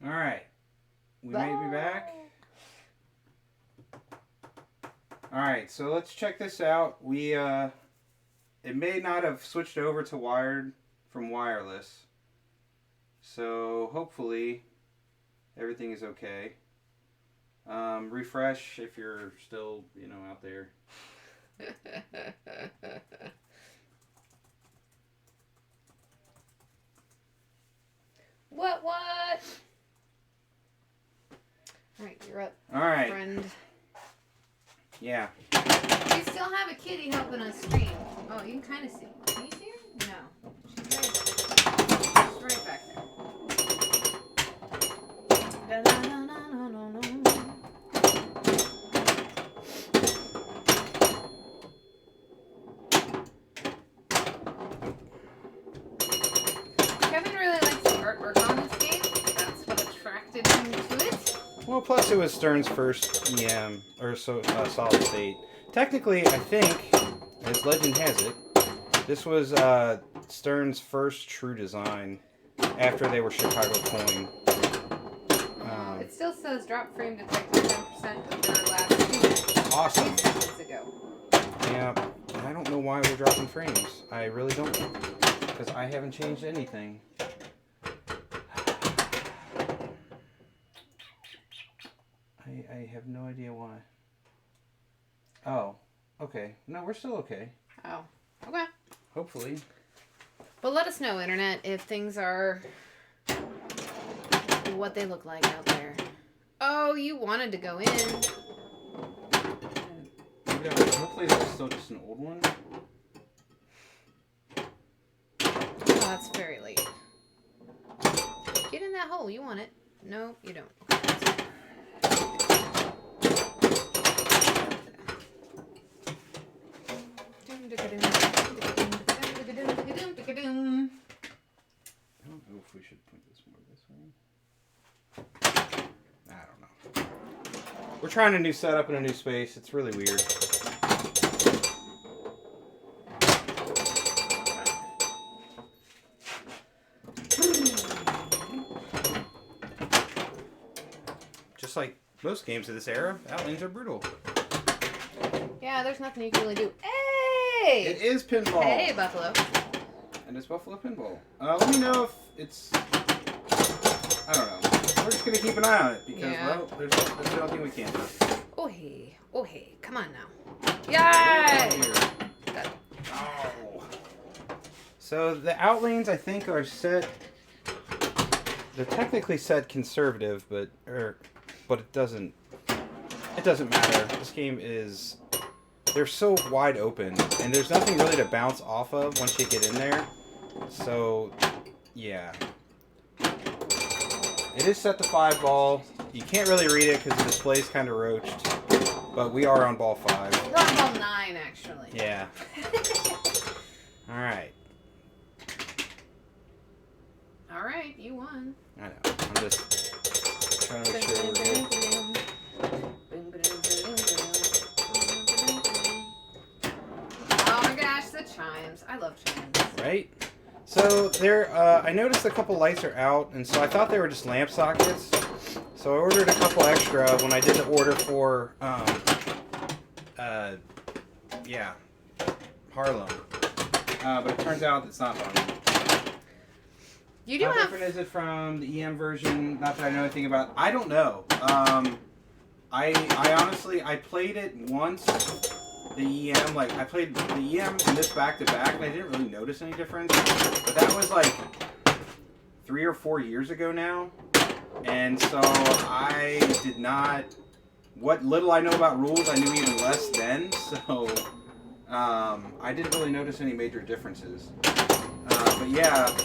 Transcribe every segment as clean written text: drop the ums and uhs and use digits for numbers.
All right. We may be back. All right, so let's check this out. It may not have switched over to wired from wireless. So hopefully everything is okay. Refresh if you're still, out there. What? Alright, you're up. Alright. Friend. Yeah. We still have a kitty helping us stream. Oh, you can kind of see. Can you see her? No. She's right back there. Kevin really likes the artwork on this game. That's what attracted him to it. Well, plus it was Stern's first EM, or solid state. Technically, I think, as legend has it, this was Stern's first true design after they were Chicago Coin. It still says drop frame detected 10% of their last 2 Awesome. seconds ago. Yeah, I don't know why we're dropping frames. I really don't. Because I haven't changed anything. I have no idea why. Oh, okay. No, we're still okay. Oh, okay. Hopefully. But let us know, Internet, if things are what they look like out there. Oh, you wanted to go in. Hopefully that's still just an old one. Oh, that's very late. Get in that hole. You want it. No, you don't. I don't know if we should point this more this way. I don't know. We're trying a new setup in a new space. It's really weird. Just like most games of this era, outlanes are brutal. Yeah, there's nothing you can really do. Hey! It is pinball. Hey, Buffalo. And it's Buffalo Pinball. Let me know if it's... I don't know. We're just going to keep an eye on it because, well, there's nothing we can't do. Oh, hey. Come on now. Yay! Oh. So the outlanes, I think, are set... They're technically set conservative, but it doesn't matter. This game is... They're so wide open, and there's nothing really to bounce off of once you get in there. So, yeah. It is set to 5 ball. You can't really read it because the display's kind of roached. But we are on ball 5. We're on ball 9, actually. Yeah. Alright. Alright, you won. I know. I'm just trying to make sure we're good. Oh my gosh, the chimes. I love chimes. Right? So there, I noticed a couple lights are out, and so I thought they were just lamp sockets. So I ordered a couple extra when I did the order for, Harlem. But it turns out it's not Harlem. You do How have... different is it from the EM version? Not that I know anything about. I don't know. I honestly, I played it once. The EM, like, I played the EM and this back to back, and I didn't really notice any difference. But that was like 3 or 4 years ago now. And so I did not, what little I know about rules, I knew even less then. So I didn't really notice any major differences. But yeah,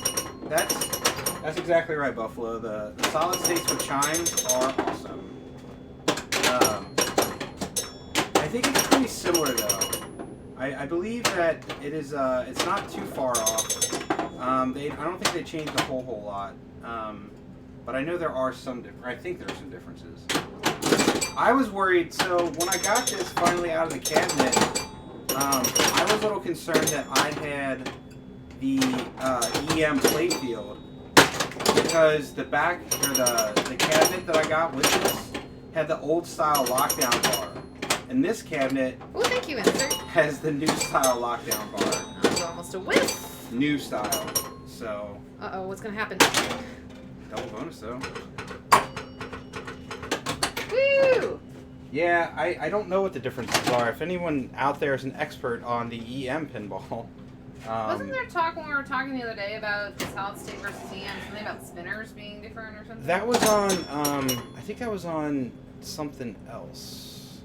that's exactly right, Buffalo. The solid states with chimes are awesome. I think it's pretty similar though. I believe that it is. It's not too far off. I don't think they changed a whole lot. But I know there are some. I think there are some differences. I was worried. So when I got this finally out of the cabinet, I was a little concerned that I had the EM playfield. because the back or the cabinet that I got with this had the old style lockdown bar, and this cabinet Oh, thank you, insert. has the new style lockdown bar. That was almost a whiff. New style. So. Uh-oh, what's gonna happen? Double bonus though. Woo! Yeah, I don't know what the differences are. If anyone out there is an expert on the EM pinball. Wasn't there talk when we were talking the other day about solid state versus EM, something about spinners being different or something? That was on, I think that was on something else.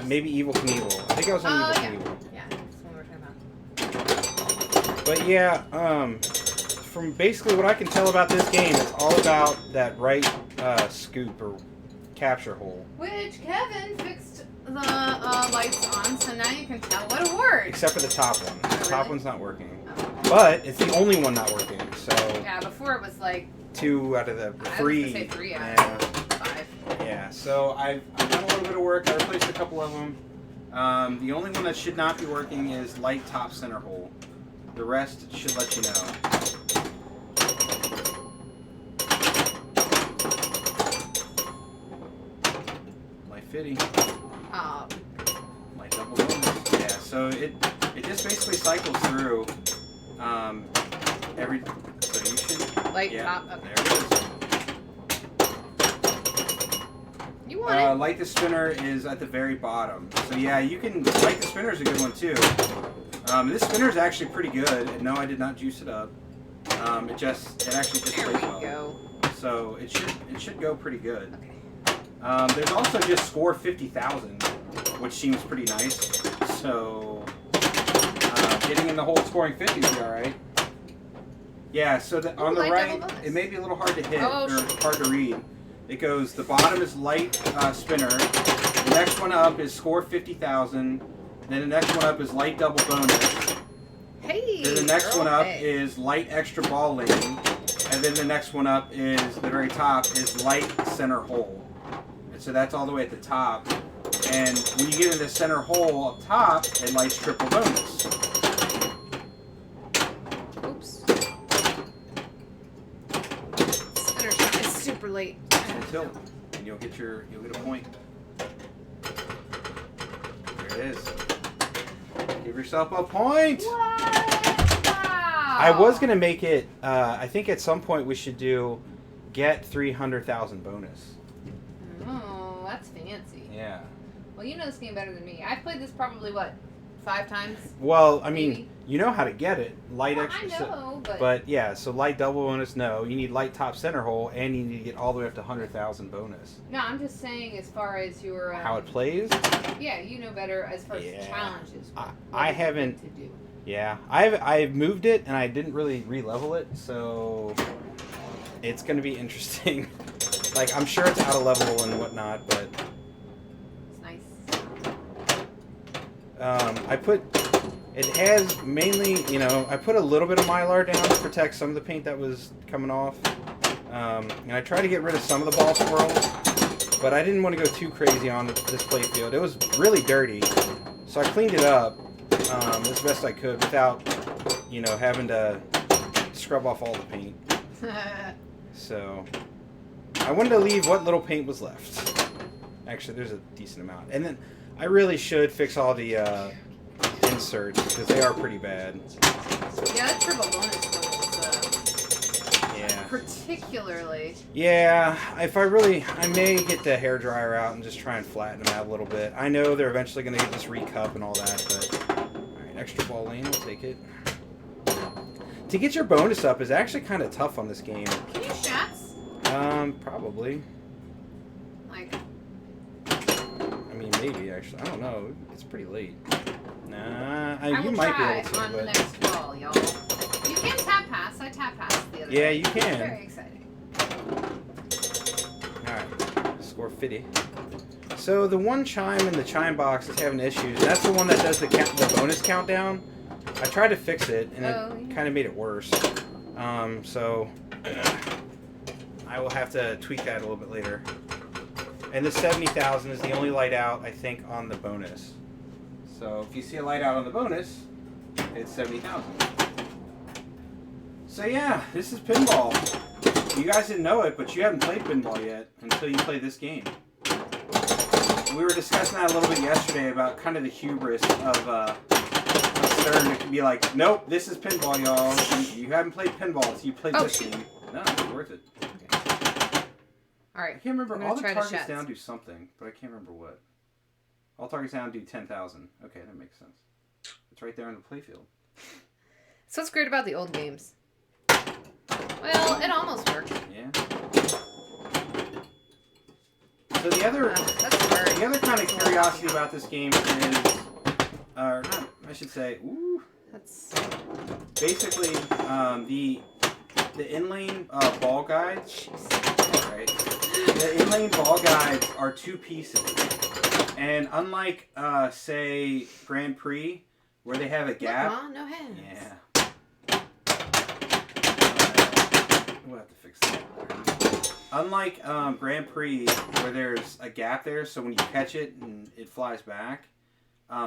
Maybe Evil Knievel. I think I was on Evil Knievel. Yeah, that's what we were talking about. But yeah, from basically what I can tell about this game, it's all about that right scoop or capture hole. Which Kevin fixed the lights on, so now you can tell what it works. Except for the top one. The top really? one's not working. Oh. But it's the only one not working, so... Yeah, before it was like... 2 out of the 3. I was gonna say 3 out of 5. Yeah, so I've done a little bit of work. I replaced a couple of them. The only one that should not be working is light top center hole. The rest should let you know. Light fitty. Light double bonus. Yeah, so it just basically cycles through every. So you should. Light yeah, top. Okay. There it is. You want it? Light the spinner is at the very bottom. So yeah, you can light the spinner is a good one too. This spinner is actually pretty good. And no, I did not juice it up. It actually just There plays we well. go. So it should go pretty good. Okay. There's also just score 50,000, which seems pretty nice. So getting in the hole scoring 50 would be all right. Yeah. So on the light right, double bonus. it may be a little hard to hit Oh, or hard to read. It goes, the bottom is light spinner, the next one up is score 50,000, then the next one up is light double bonus, Hey! then the next one up okay. is light extra ball lane, and then the next one up is, the very top, is light center hole. And so that's all the way at the top. And when you get in the center hole up top, it lights triple bonus. Oops. Spinner shot is super late. Until, and you'll get a point. There it is. Give yourself a point. What? Wow. I was gonna make it. I think at some point we should get 300,000 bonus. Oh, that's fancy. Yeah. Well, you know this game better than me. I've played this probably 5 times. Well, I mean, Maybe. you know how to get it. Light Well, extra. I know, But yeah, so light double bonus, no. You need light top center hole, and you need to get all the way up to 100,000 bonus. no, I'm just saying as far as your How it plays? yeah, you know better as far as Yeah. challenges. I what is haven't- good to do. Yeah, I've moved it, and I didn't really re-level it, so it's gonna be interesting. Like, I'm sure it's out of level and whatnot, but It's nice. it has mainly, I put a little bit of Mylar down to protect some of the paint that was coming off. And I tried to get rid of some of the ball swirls, but I didn't want to go too crazy on this play field. It was really dirty, so I cleaned it up as best I could without, having to scrub off all the paint. So I wanted to leave what little paint was left. Actually, there's a decent amount. And then I really should fix all the inserts because they are pretty bad. Yeah, that triple bonus one is Yeah. particularly. Yeah, I may get the hairdryer out and just try and flatten them out a little bit. I know they're eventually going to get this recup and all that, but alright, extra ball lane, we'll take it. To get your bonus up is actually kind of tough on this game. Can you shots? Probably. Like, I mean, maybe, actually. I don't know. It's pretty late. Nah, I you will might try be able to, on the but... next ball, y'all. You can tap pass. I tap passed the other Yeah, day. you can. Very exciting. Alright, score 50. So the one chime in the chime box is having issues. That's the one that does the bonus countdown. I tried to fix it, and it kind of made it worse. So I will have to tweak that a little bit later. And the 70,000 is the only light out, I think, on the bonus. So if you see a light out on the bonus, it's 70,000. So yeah, this is Pinball. you guys didn't know it, but you haven't played pinball yet until you play this game. We were discussing that a little bit yesterday about kind of the hubris of Stern to be like, nope, this is pinball, y'all. You haven't played pinball, so you played this game. No, it's worth it. Okay. All right. I can't remember. All the targets down do something, but I can't remember what. All targets down do 10,000. Okay, that makes sense. It's right there on the playfield. So what's great about the old games? Well, it almost worked. Yeah. So the other kind of curiosity about this game is, or not, I should say, ooh. That's basically the inlane ball guides. Right. The inlane ball guides are 2 pieces, and unlike say Grand Prix, where they have a gap. Look, Ma, no hands. Yeah. We'll have to fix that. Unlike Grand Prix, where there's a gap there, so when you catch it and it flies back,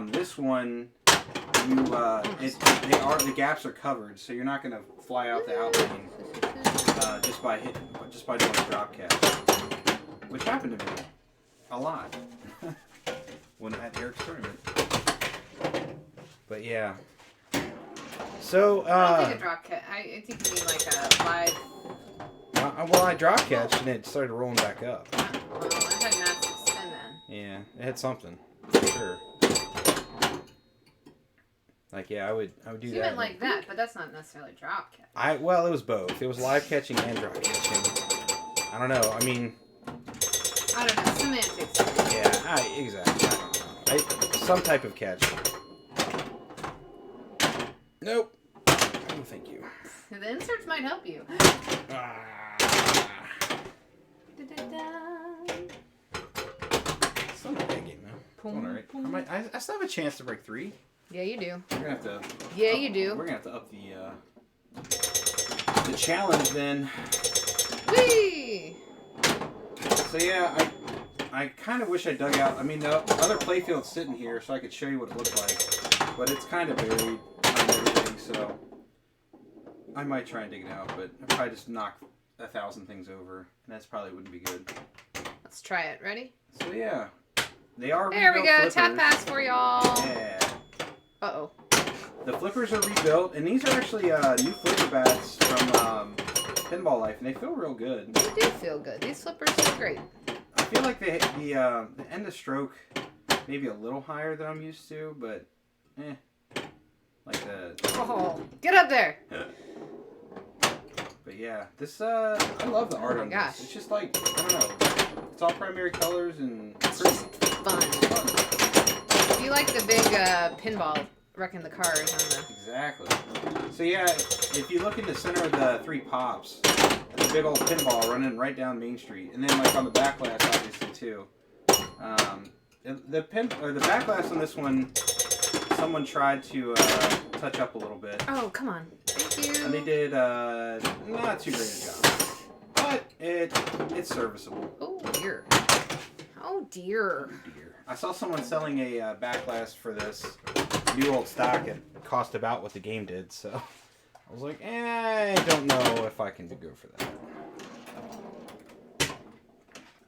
this one, the gaps are covered, so you're not gonna fly out the outlane just by doing a drop catch, which happened to me a lot when at Eric's tournament. But yeah. So I don't think a drop catch. I think you need like a live. Well, I drop catched and it started rolling back up. Well, I had max extend then. Yeah, it had something for sure. Like yeah, I would do that. You meant like that, but that's not necessarily drop catch. Well, it was both. It was live catching and drop catching. I don't know. I mean. I don't know. Semantics. Yeah, exactly. I don't know. Some type of catch. Nope. Oh, thank you. The inserts might help you. Still not that game though. All right. I still have a chance to break 3. Yeah, you do. We're gonna have to. Yeah, you do. We're gonna have to up the challenge then. Whee! So yeah, I kind of wish I dug out. I mean, the other playfield's sitting here, so I could show you what it looked like, but it's kind of buried on everything. So I might try and dig it out, but I'd probably just knock 1,000 things over, and that's probably wouldn't be good. Let's try it. Ready? So yeah, they are. There we go. Flippers. Tap pass for y'all. Yeah. Uh-oh. The flippers are rebuilt, and these are actually new flipper bats from Pinball Life, and they feel real good. They do feel good. These flippers feel great. I feel like the end of stroke maybe a little higher than I'm used to, but like the. Oh, get up there! But yeah, this I love the art on this. It's just like I don't know. It's all primary colors and it's just fun. If you like the big pinball wrecking the cars on the. Exactly. So yeah, if you look in the center of the 3 pops, the big old pinball running right down Main Street, and then like on the backlash, obviously too. The backlash on this one, someone tried to touch up a little bit. Oh come on! Thank you. And they did not too great a job, but it's serviceable. Oh dear. Oh dear. Oh dear. I saw someone selling a backlash for this new old stock. It cost about what the game did, so I was like, I don't know if I can go for that.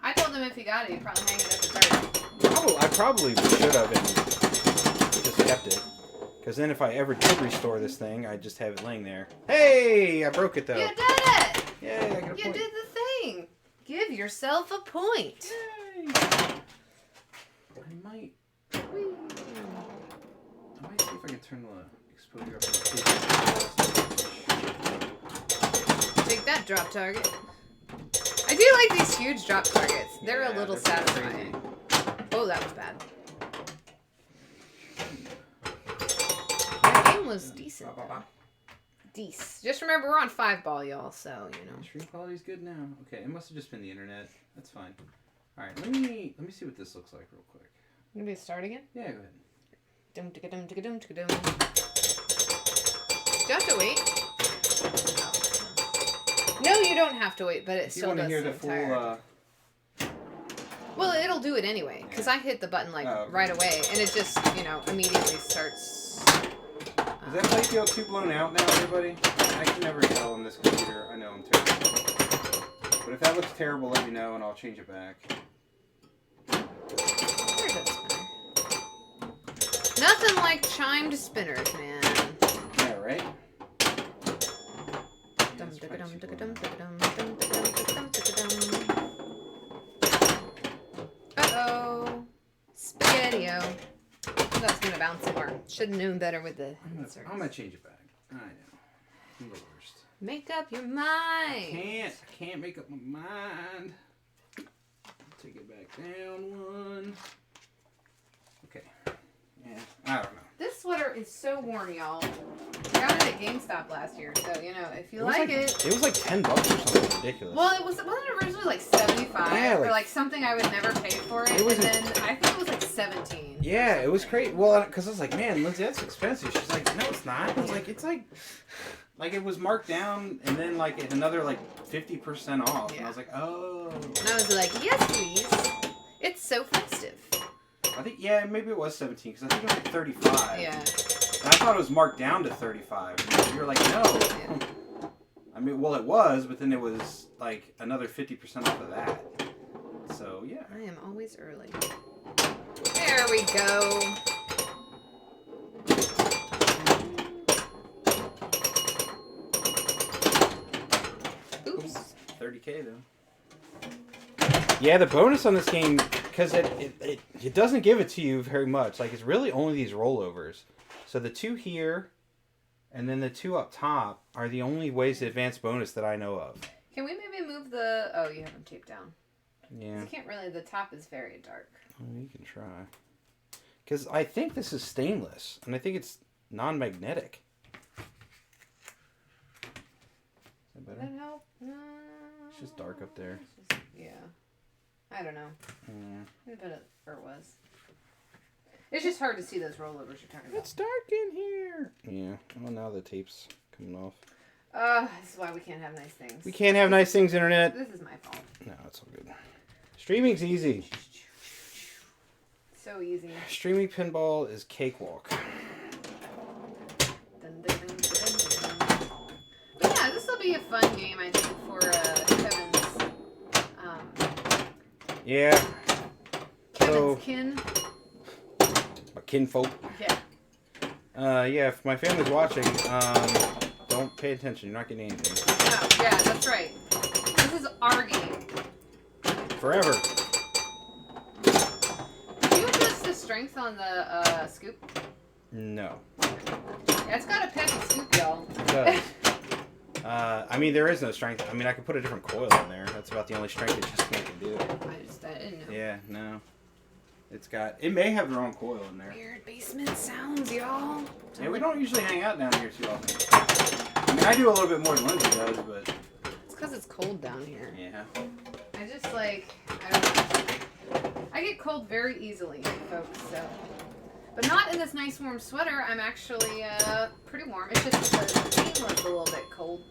I told him if he got it, he'd probably hang it up the target. I probably should have and just kept it. Because then if I ever did restore this thing, I'd just have it laying there. Hey! I broke it though. You did it! Yay, I got a point. You did the thing! Give yourself a point. Yay! I might see if I can turn the exposure up. Take that drop target. I do like these huge drop targets. They're a little satisfying. Oh, that was bad. That game was decent. Decent. Just remember, we're on 5 ball, y'all, so, you know. Stream quality's good now. Okay, it must have just been the internet. That's fine. Alright, let me see what this looks like real quick. You gonna start again? Yeah, go ahead. Dum ticka dum ticka dum ticka dum. Do you have to wait? No, you don't have to wait, but it still does hear seem the full, tired. Well, it'll do it anyway, because I hit the button like right away, and it just, you know, immediately starts. Is that playfield too blown out now, everybody? I can never tell on this computer. I know I'm terrible. But if that looks terrible, let me know and I'll change it back. Where's that spinner? Nothing like chimed spinners, man. Yeah, right? Uh-oh. Spaghetti-o. That's gonna bounce more. Should have known better with the inserts. I'm gonna change it back. I know. I'm the worst. Make up your mind. I can't make up my mind. Take it back down one. Okay. Yeah, I don't know. This sweater is so warm, y'all. I got it at GameStop last year, so you know if you like it. It was like $10 or something ridiculous. Well, wasn't it originally like 75 Yeah, or like something I would never pay for it, was and then I think it was like 17. Yeah, it was crazy. Well, because I was like, man, Lindsay, that's expensive. She's like, no, it's not. I was like, it's like it was marked down and then like another like 50% off. Yeah. And I was like, oh. And I was like, yes, please. It's so festive. I think, yeah, maybe it was 17 because I think it was like 35. Yeah. And I thought it was marked down to 35. And you were like, no. Yeah. I mean, well, it was, but then it was like another 50% off of that. So, yeah. I am always early. There we go. Oops. 30K though. Yeah, the bonus on this game, because it doesn't give it to you very much. Like, it's really only these rollovers. So the two here and then the two up top are the only ways to advance bonus that I know of. Can we maybe move the... Oh, you have them taped down. Yeah. You can't really... The top is very dark. Well, you can try. Because I think this is stainless. And I think it's non-magnetic. Is that better? Does that help? It's just dark up there. Yeah. I don't know. Yeah. But it was. It's just hard to see those rollovers you're talking about. It's dark in here. Yeah. Well, now the tape's coming off. This is why we can't have nice things. We can't have nice things, Internet. This is my fault. No, it's all good. Streaming's easy. So easy. Streaming pinball is cakewalk. Dun, dun, dun, dun, dun. But yeah, this will be a fun game, I think, for Kevin's. Yeah. Kevin's kin. My kinfolk. Yeah. Yeah, if my family's watching, don't pay attention. You're not getting anything. Oh, yeah, that's right. This is our game. Forever. Do you adjust the strength on the scoop? No. Yeah, it's got a peppy scoop, y'all. It does. I mean, there is no strength. I mean, I could put a different coil in there. That's about the only strength it just can do. I didn't know. Yeah, no. It may have their own coil in there. Weird basement sounds, y'all. Yeah, we don't usually hang out down here too often. I mean, I do a little bit more than Lindsay does, but... It's because it's cold down here. Yeah. I just, like, I don't know. I get cold very easily, folks, so... But not in this nice warm sweater. I'm actually, pretty warm. It's just the game was a little bit cold.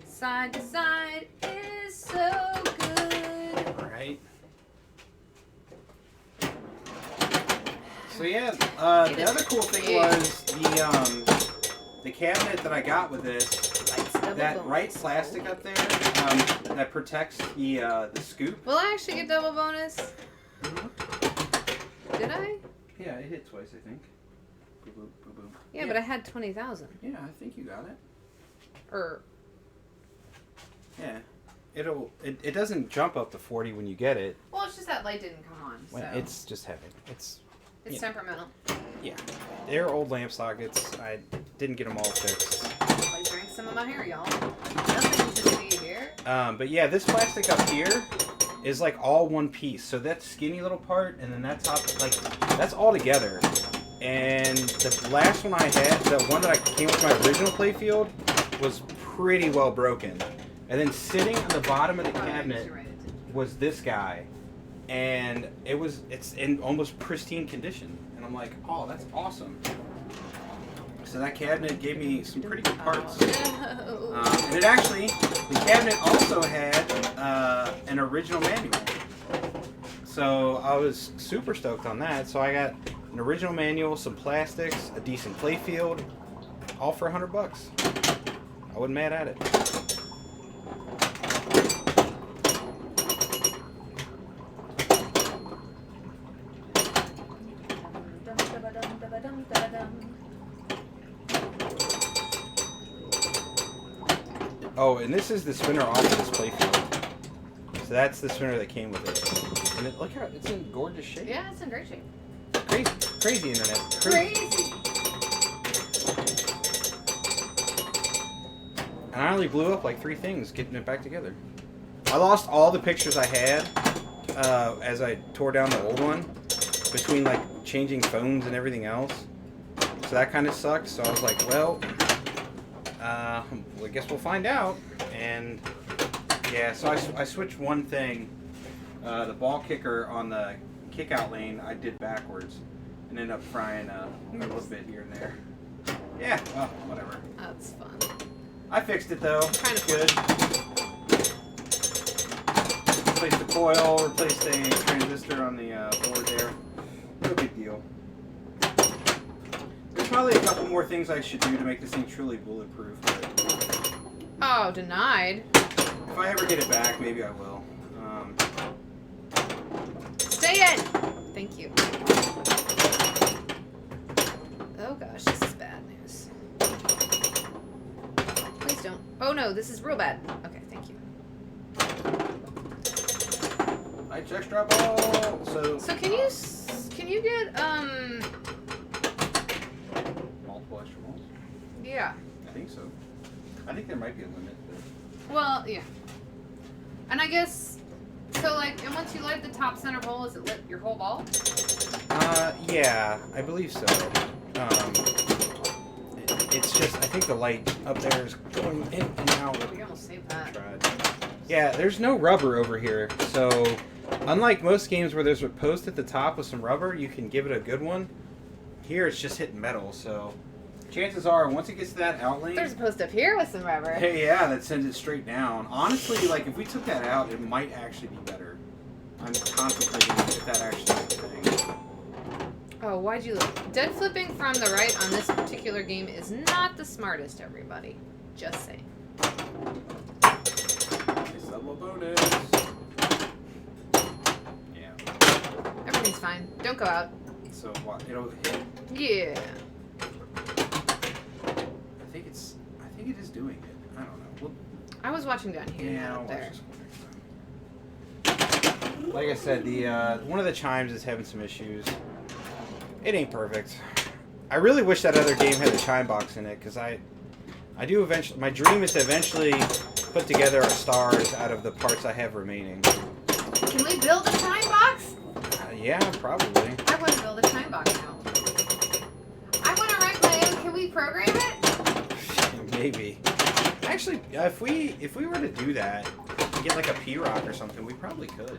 Side to side is so good. Right. So yeah, the other cool thing was the cabinet that I got with this. That right plastic up there that protects the scoop. Will I actually get double bonus? Did I? Yeah, it hit twice, I think. Boop, boop, boop, boop. Yeah, but I had 20,000. Yeah, I think you got it. Or. Yeah, it doesn't jump up to 40 when you get it. Well, it's just that light didn't come on. So. Well, it's just heavy. It's temperamental. Yeah, they're old lamp sockets. I didn't get them all fixed. I drank some of my hair, y'all. Nothing to see here. But yeah, this plastic up here is like all one piece. So that skinny little part and then that top, like that's all together. And the last one I had, the one that I came with my original playfield, was pretty well broken. And then sitting on the bottom of the cabinet was this guy. And it's in almost pristine condition. And I'm like, oh, that's awesome. So that cabinet gave me some pretty good parts. And it actually, the cabinet also had an original manual. So I was super stoked on that. So I got an original manual, some plastics, a decent play field, all for $100. I wasn't mad at it. Oh, and this is the spinner off of this playfield. So that's the spinner that came with it. And look how it's in gorgeous shape. Yeah, it's in great shape. Crazy internet. Crazy. And I only blew up like 3 things getting it back together. I lost all the pictures I had as I tore down the old one between like changing phones and everything else. So that kind of sucked. So I was like, well, I guess we'll find out. And yeah, so I switched one thing. The ball kicker on the kick out lane I did backwards and ended up frying a little bit here and there. Yeah, well, whatever. That's fun. I fixed it though. Kind of good. Replaced the coil, replaced a transistor on the board there. No big deal. There's probably a couple more things I should do to make this thing truly bulletproof. But Oh, denied. if I ever get it back, maybe I will. Stay in! Thank you. Oh gosh, this is bad news. Please don't. Oh no, this is real bad. Okay, thank you. Lights extra ball. So can you get multiple extra balls? yeah. I think so. I think there might be a limit. Well, yeah. And I guess so. Like, and once you light the top center hole, is it lit your whole ball? Yeah, I believe so. It's just, I think the light up there is going in and out. We almost saved that. Yeah, there's no rubber over here, so unlike most games where there's a post at the top with some rubber, you can give it a good one. Here it's just hitting metal, so chances are once it gets to that out lane, There's a post up here with some rubber. hey, yeah, that sends it straight down. Honestly, like if we took that out, it might actually be better. I'm contemplating if that actually is a thing. Oh, why'd you look? Dead flipping from the right on this particular game is not the smartest, everybody. Just saying. Nice double bonus. Yeah. Everything's fine. Don't go out. So what? It'll hit. Yeah. I think it is doing it. I don't know. We'll, I was watching down here, yeah, not I'll up watch there. this one next time. Like I said, the one of the chimes is having some issues. It ain't perfect. I really wish that other game had a chime box in it, because I do eventually. My dream is to eventually put together our stars out of the parts I have remaining. Can we build a chime box? Yeah, probably. I want to build a chime box now. I want to write my own. Can we program it? Maybe. Actually, if we were to do that, get like a P-Rock or something, we probably could.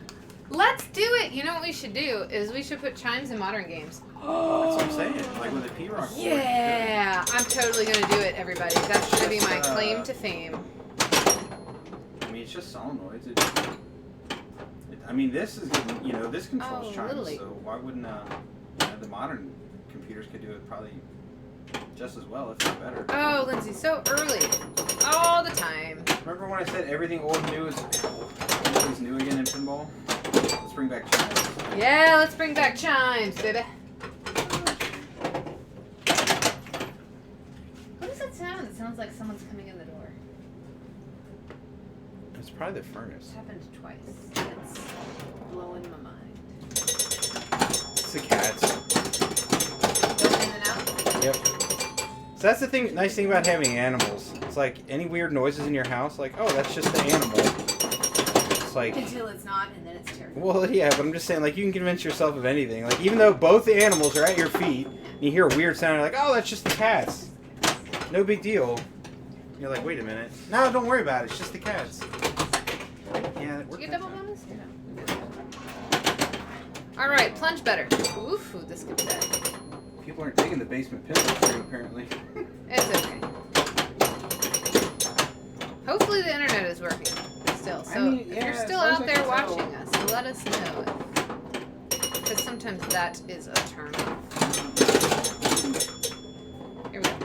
Let's do it. You know what we should do is we should put chimes in modern games. That's what I'm saying. Like with a P-Rock. Yeah, I'm totally gonna do it, everybody. That's gonna be my claim to fame. I mean, it's just solenoids. I mean, this is, you know, this controls chimes, literally. so why wouldn't the modern computers could do it probably just as well, if not better. Oh, Lindsay, so early. All the time. Remember when I said everything old and new is always new again in pinball? Let's bring back chimes. Yeah, let's bring back chimes, baby. What does that sound? It sounds like someone's coming in the door. It's probably the furnace. It's happened twice. It's blowing my mind. It's the cats. Go in and out? Yep. So that's the thing, nice thing about having animals. It's like any weird noises in your house, like, oh, that's just the animal. It's like, Until it's not, and then it's terrible. well, yeah, but I'm just saying, like, you can convince yourself of anything. Like, even though both the animals are at your feet, and you hear a weird sound, you're like, oh, that's just the cats. No big deal. You're like, wait a minute. No, don't worry about it. It's just the cats. Yeah, it Did worked you get that double time. bonus? Yeah. Alright, plunge better. Oof, this could be bad. People aren't digging the basement pinball stream, apparently. It's okay. Hopefully the internet is working still. So I mean, if yeah, you're as still far as out I there can tell. watching us, let us know. Because sometimes that is a turn off. Here we go.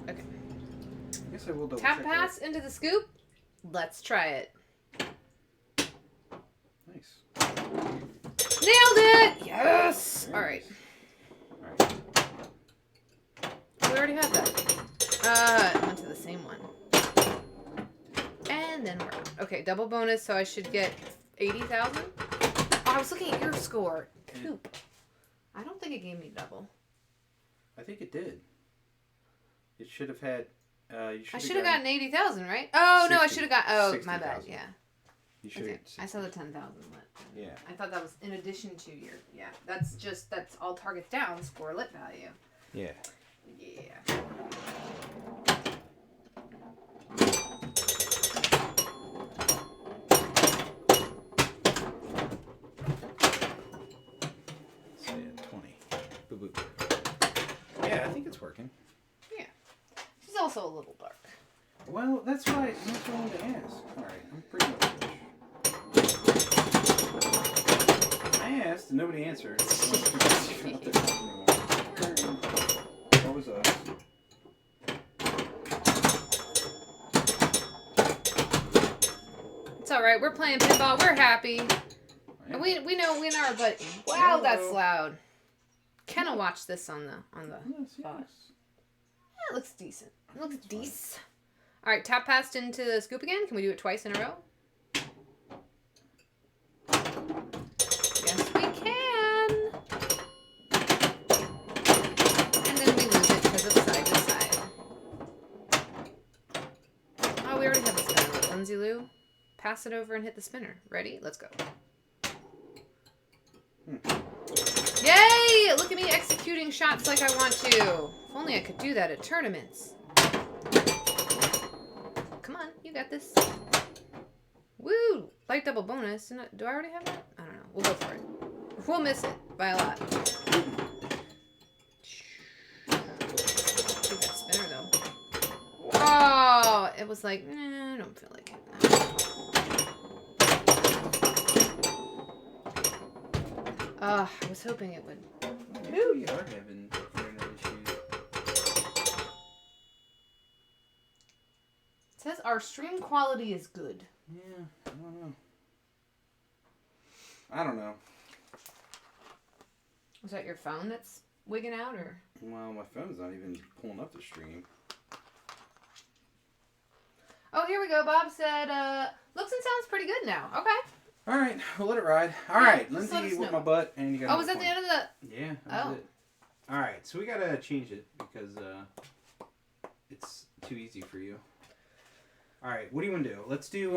Okay. I guess I will double Tap check pass into the scoop. Let's try it. that. Nice. Nailed it! Yes! Very Alright. Alright. We already had that. It went to the same one. And then we're... Okay, double bonus, so I should get 80,000? Oh, I was looking at your score. Poop. I don't think it gave me double. I think it did. It should have had. I should have gotten 80,000, right? Oh, no, I 60 should have got... Oh, my 60,000. bad, yeah. You should. Okay. I saw the 10,000. Yeah. I thought that was in addition to your... Yeah, that's all targets down, score lit value. Yeah. Yeah. So yeah, 20. Boo boo. Yeah, I think it's working. Yeah. She's also a little dark. Well, that's why I wanted to ask. Alright, I'm pretty much. I asked and nobody answered. What was us? It's alright, we're playing pinball, we're happy. And we know our buddy. Wow, that's loud. Ken will watch this on the Yes, spot. yes. Yeah, it looks decent. It looks decent. Alright, tap passed into the scoop again. Can we do it twice in a row? Yes, we can. And then we lose it because of side to side. Oh, we already have this done. Lindsay Lou, pass it over and hit the spinner. Ready? Let's go. Yay! Look at me executing shots like I want to. If only I could do that at tournaments. Come on, you got this. Woo! Light double bonus. Do I already have that? I don't know. We'll go for it. We'll miss it by a lot. Do that spinner though. Oh, it was like, I don't feel like it. I was hoping it would. Maybe we are having internet issues. It says our stream quality is good. Yeah, I don't know. I don't know. Was that your phone that's wigging out, or? Well, my phone's not even pulling up the stream. Oh, here we go. Bob said, looks and sounds pretty good now. Okay. All right, we'll let it ride. All right, just let Lindsay us with know. my butt, and you got. Oh, was that the end of the? Yeah, that was it. All right, so we gotta change it because it's too easy for you. All right, what do you want to do? Let's do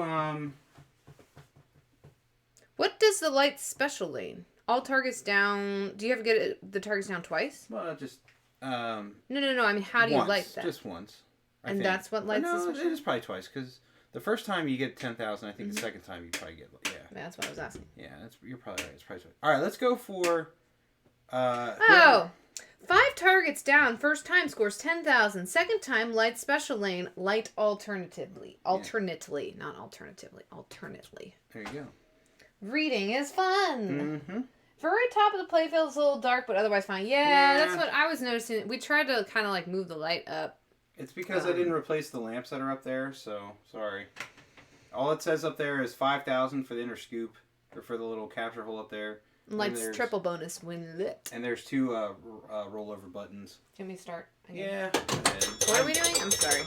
What does the light special lane? All targets down. Do you have to get the targets down twice? Well, just No. I mean, how do you once, light that? Just once. I And think. that's what lights No, the it special? is probably twice because the first time you get 10,000. I think the second time you probably get Yeah, that's what I was asking. Yeah, you're probably right. It's probably twice. All right, let's go for. Oh, 5 targets down. First time scores 10,000. Second time light special lane. Light alternatively. Alternately, not alternatively. Alternately. There you go. Reading is fun. Mm-hmm. Very top of the playfield is a little dark, but otherwise fine. Yeah, that's what I was noticing. We tried to kind of like move the light up. It's because I didn't replace the lamps that are up there, so sorry. All it says up there is 5,000 for the inner scoop, or for the little capture hole up there. Light's triple bonus when lit. And there's 2 rollover buttons. Can we start again? Yeah. What are we doing? I'm sorry.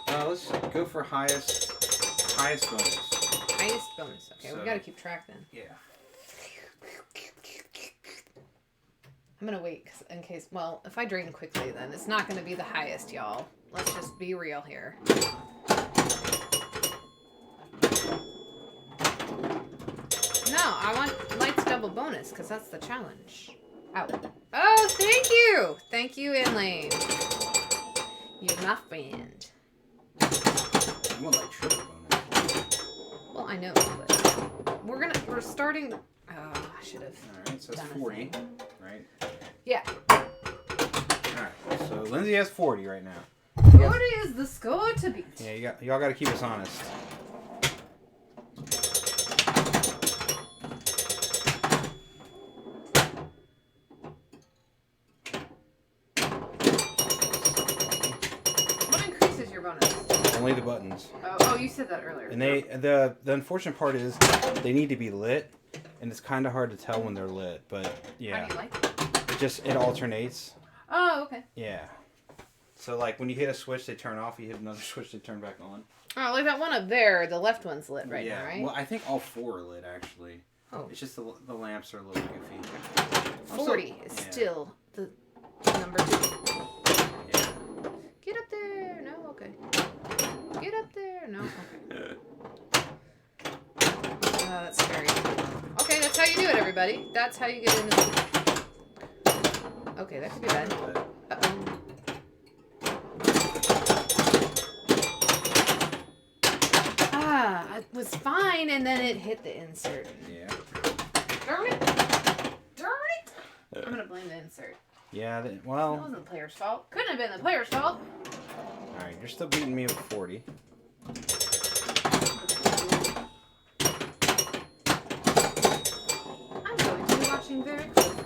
Let's go for highest bonus. Highest bonus. Okay, So, we gotta keep track then. Yeah. I'm gonna wait in case. Well, if I drain quickly, then it's not gonna be the highest, y'all. Let's just be real here. No, I want lights double bonus because that's the challenge. Out. Oh, thank you, inlane. You're my friend. You want like triple bonus. Well, I know, but we're starting. Oh, I should have. All right, so that's 40, right? Yeah. All right, so Lindsay has 40 right now. 40 is the score to beat. Yeah, y'all got to keep us honest. only the buttons. Oh, you said that earlier. And the unfortunate part is they need to be lit, and it's kind of hard to tell when they're lit. But yeah, How do you like it? it alternates. Oh, okay. Yeah. So like when you hit a switch, they turn off. You hit another switch, they turn back on. Oh, like that one up there. The left one's lit right yeah. now, right? Well, I think all 4 are lit actually. Oh. It's just the lamps are a little goofy. 40 is still the number 2. Yeah. Get up there. No, okay. Get up there. No, okay. That's scary. Okay, that's how you do it, everybody. That's how you get into the... Okay, that could be bad. Uh-oh. It was fine, and then it hit the insert. Yeah. Darn it! Darn it! I'm gonna blame the insert. Yeah, That well... wasn't the player's fault. Couldn't have been the player's fault. Alright, you're still beating me with 40. I'm going to be watching very closely.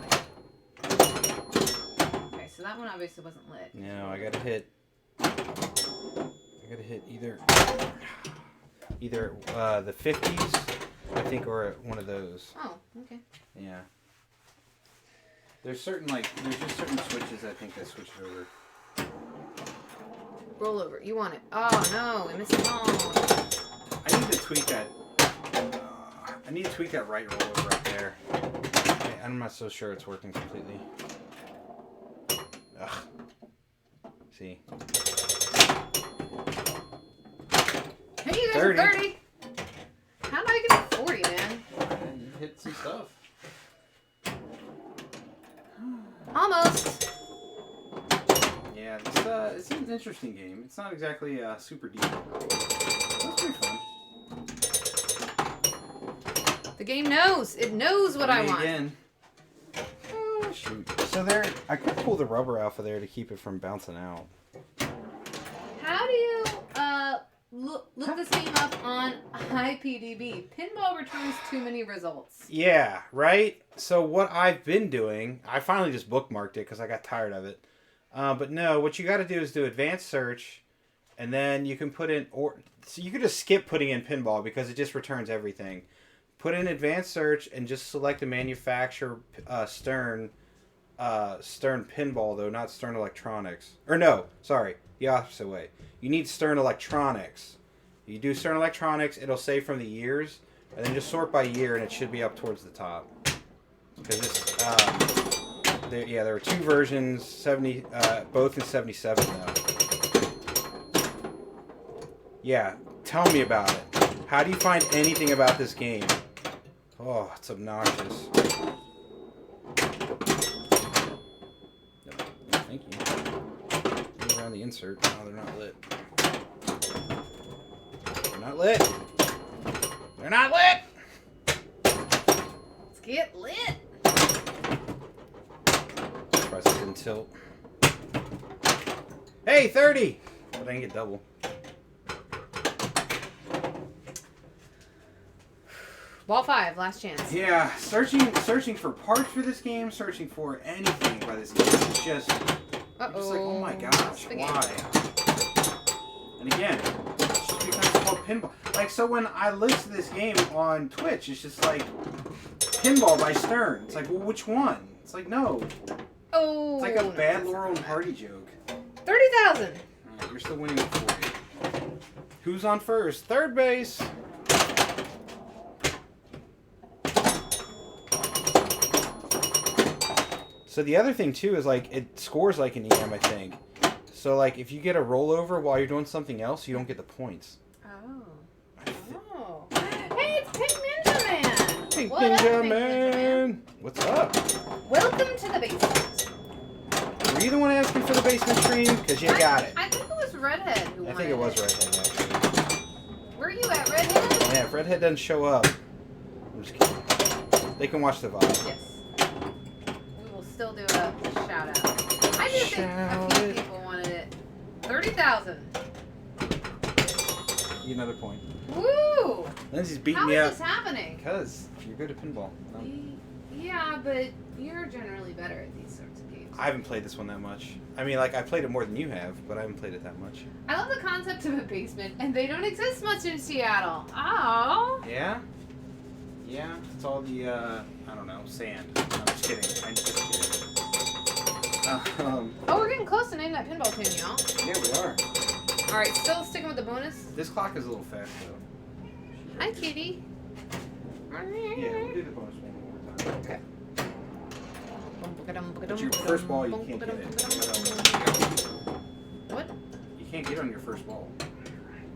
Okay, so that one obviously wasn't lit. No, I gotta hit either the 50s, I think, or one of those. Oh, okay. Yeah. There's just certain switches I think that switch it over. Roll over. You want it. Oh no, we missed it all. I need to tweak that. I need to tweak that right rollover right there. I'm not so sure it's working completely. Ugh. See. Hey, you guys are 30. How did I get to 40, man? You hit some stuff. Almost. Yeah, it's an interesting game. It's not exactly super deep. It's pretty fun. The game knows. It knows what I want. Again. Oh, shoot. So I could pull the rubber off of there to keep it from bouncing out. How do you look this game up on IPDB? Pinball returns too many results. Yeah, right? So what I've been doing, I finally just bookmarked it because I got tired of it. But no, what you got to do is do advanced search, and then you can put in, so you could just skip putting in pinball because it just returns everything. Put in advanced search and just select the manufacturer Stern Pinball, though, not Stern Electronics. Or no, sorry, the opposite way. You need Stern Electronics. You do Stern Electronics, it'll say from the years, and then just sort by year, and it should be up towards the top. Because there were 2 versions, both in 77 though. Yeah, tell me about it. How do you find anything about this game? Oh, it's obnoxious. Thank you. Move around the insert. Oh, they're not lit. They're not lit. They're not lit. Let's get lit. Surprised it didn't tilt. Hey, 30! But I didn't get double. Ball 5, last chance. Yeah, searching for parts for this game, searching for anything by this game. It's just, I'm just like, oh my gosh, why? And again, it's just because it's called pinball. Like, so when I list this game on Twitch, it's just like, Pinball by Stern. It's like, well, which one? It's like, no. Oh. It's like a bad Laurel and Hardy joke. 30,000. Alright, you're still winning with 40. Who's on first? Third base. So the other thing too is like it scores like an EM, I think. So like if you get a rollover while you're doing something else, you don't get the points. Oh. Oh. Hey, it's Pink Ninja Man. Pink What up, Ninja Pink Man? What's up? Welcome to the basement. Were you the one asking for the basement stream? Because you got it. I think it was Redhead who I wanted think it was Redhead actually. Where are you at, Redhead? Yeah, if Redhead doesn't show up, I'm just kidding. They can watch the VOD. Yes. We will still do a shout out. I do think a few people wanted it. 30,000. Get another point. Woo! Lindsay's beating How me is up. this happening? Because you're good at pinball. Yeah, but you're generally better at these sorts of games. I haven't played this one that much. I mean, like, I played it more than you have, but I haven't played it that much. I love the concept of a basement, and they don't exist much in Seattle. Oh. Yeah? Yeah, it's all the, I don't know, sand. I'm just kidding. I'm just kidding. Oh, we're getting close to naming that pinball tune, y'all. Yeah, we are. Alright, still sticking with the bonus. This clock is a little fast, though. Hi, kitty. Yeah, we'll do the bonus one more time. Okay. But your first ball, you can't get it. What? You can't get on your first ball.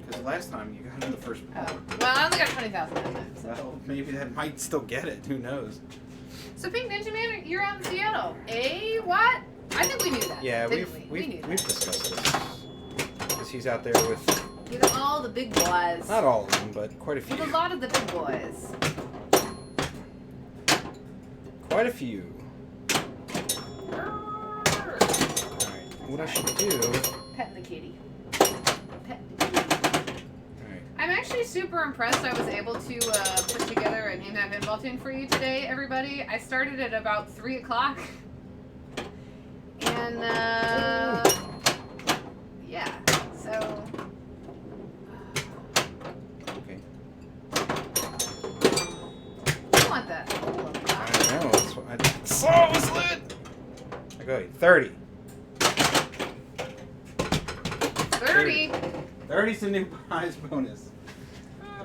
Because last time you got on the first ball. Oh. Well, I only got 20,000 that time. So. Well, maybe that might still get it. Who knows? So, Pink Ninja Man, you're out in Seattle. What? I think we knew that. Yeah, we we've discussed this. Because he's out there with all the big boys. not all of them, but quite a few. With a lot of the big boys. Quite a few. Alright, what I should do... Petting the kitty. Pet the kitty. Alright. I'm actually super impressed I was able to put together a Name That Pinball tune for you today, everybody. I started at about 3 o'clock. And, yeah, so... Okay. I want that. I don't know. That's what I saw it was lit! Okay, 30. 30? 30's the new prize bonus.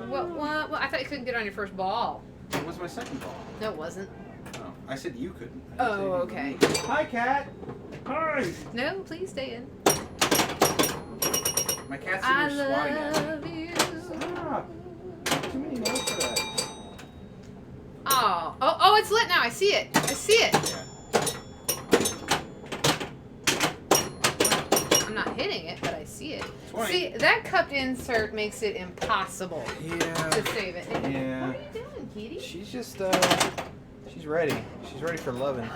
What? I thought you couldn't get on your first ball. That was my second ball. No, it wasn't. Oh, I said you couldn't. Oh, okay. Hi, cat. Hi. No, please stay in. My cat's I in here swatting at me. love you. Stop. Too many notes for that. Oh, it's lit now. I see it. I see it. Yeah. I'm not hitting it, but I see it. 20. See, that cupped insert makes it impossible Yeah. to save it. Yeah. What are you doing, Kitty? She's just, she's ready. She's ready for loving.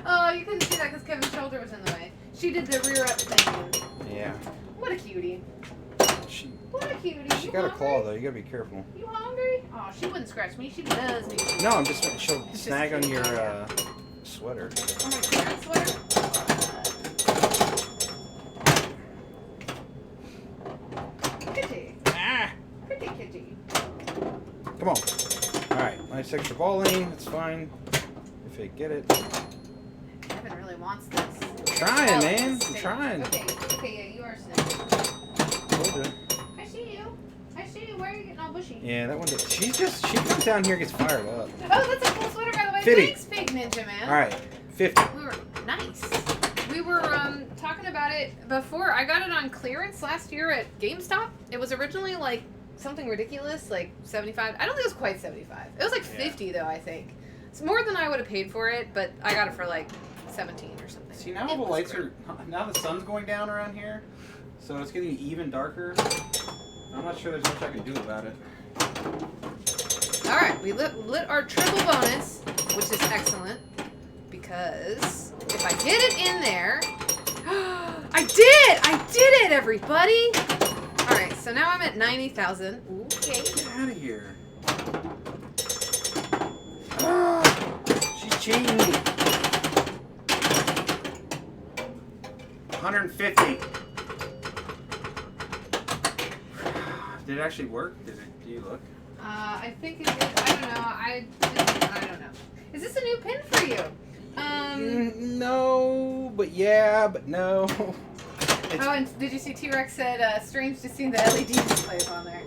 Oh, you couldn't see that because Kevin's shoulder was in the way. She did the rear up thing. Yeah. What a cutie. What a cutie. She You got a hungry? claw, though. You gotta be careful. You hungry? Oh, she wouldn't scratch me. She loves me. No, I'm just, she'll It's snag just on your, cute. sweater. Oh, my parents' sweater? Kitty. Ah! Pretty kitty. Come on. Alright, nice extra balling. It's fine. If I get it. Kevin really wants this. Trying, Oh, man. I'm stay. trying. Okay, yeah, you are snake. Told you. I see you. Why are you getting all bushy? Yeah, that one. She comes down here and gets fired up. Oh, that's a cool sweater, by the way. 50. Thanks, Big Ninja Man. Alright, 50. We were talking about it before. I got it on clearance last year at GameStop. It was originally like something ridiculous, like 75. I don't think it was quite 75. It was like 50 though, I think. It's more than I would have paid for it, but I got it for like 17 or something. See, now the lights are. Now the sun's going down around here, so it's getting even darker. I'm not sure there's much I can do about it. Alright, we lit our triple bonus, which is excellent, because if I get it in there... I did it, everybody! Alright, so now I'm at 90,000. Okay. Get out of here. Ah, she's cheating me. 150. Did it actually work? Do you look? I think it did. I don't know. I don't know. Is this a new pin for you? No, but yeah, but no. Oh, and did you see T-Rex said, strange to see the LED displays on there.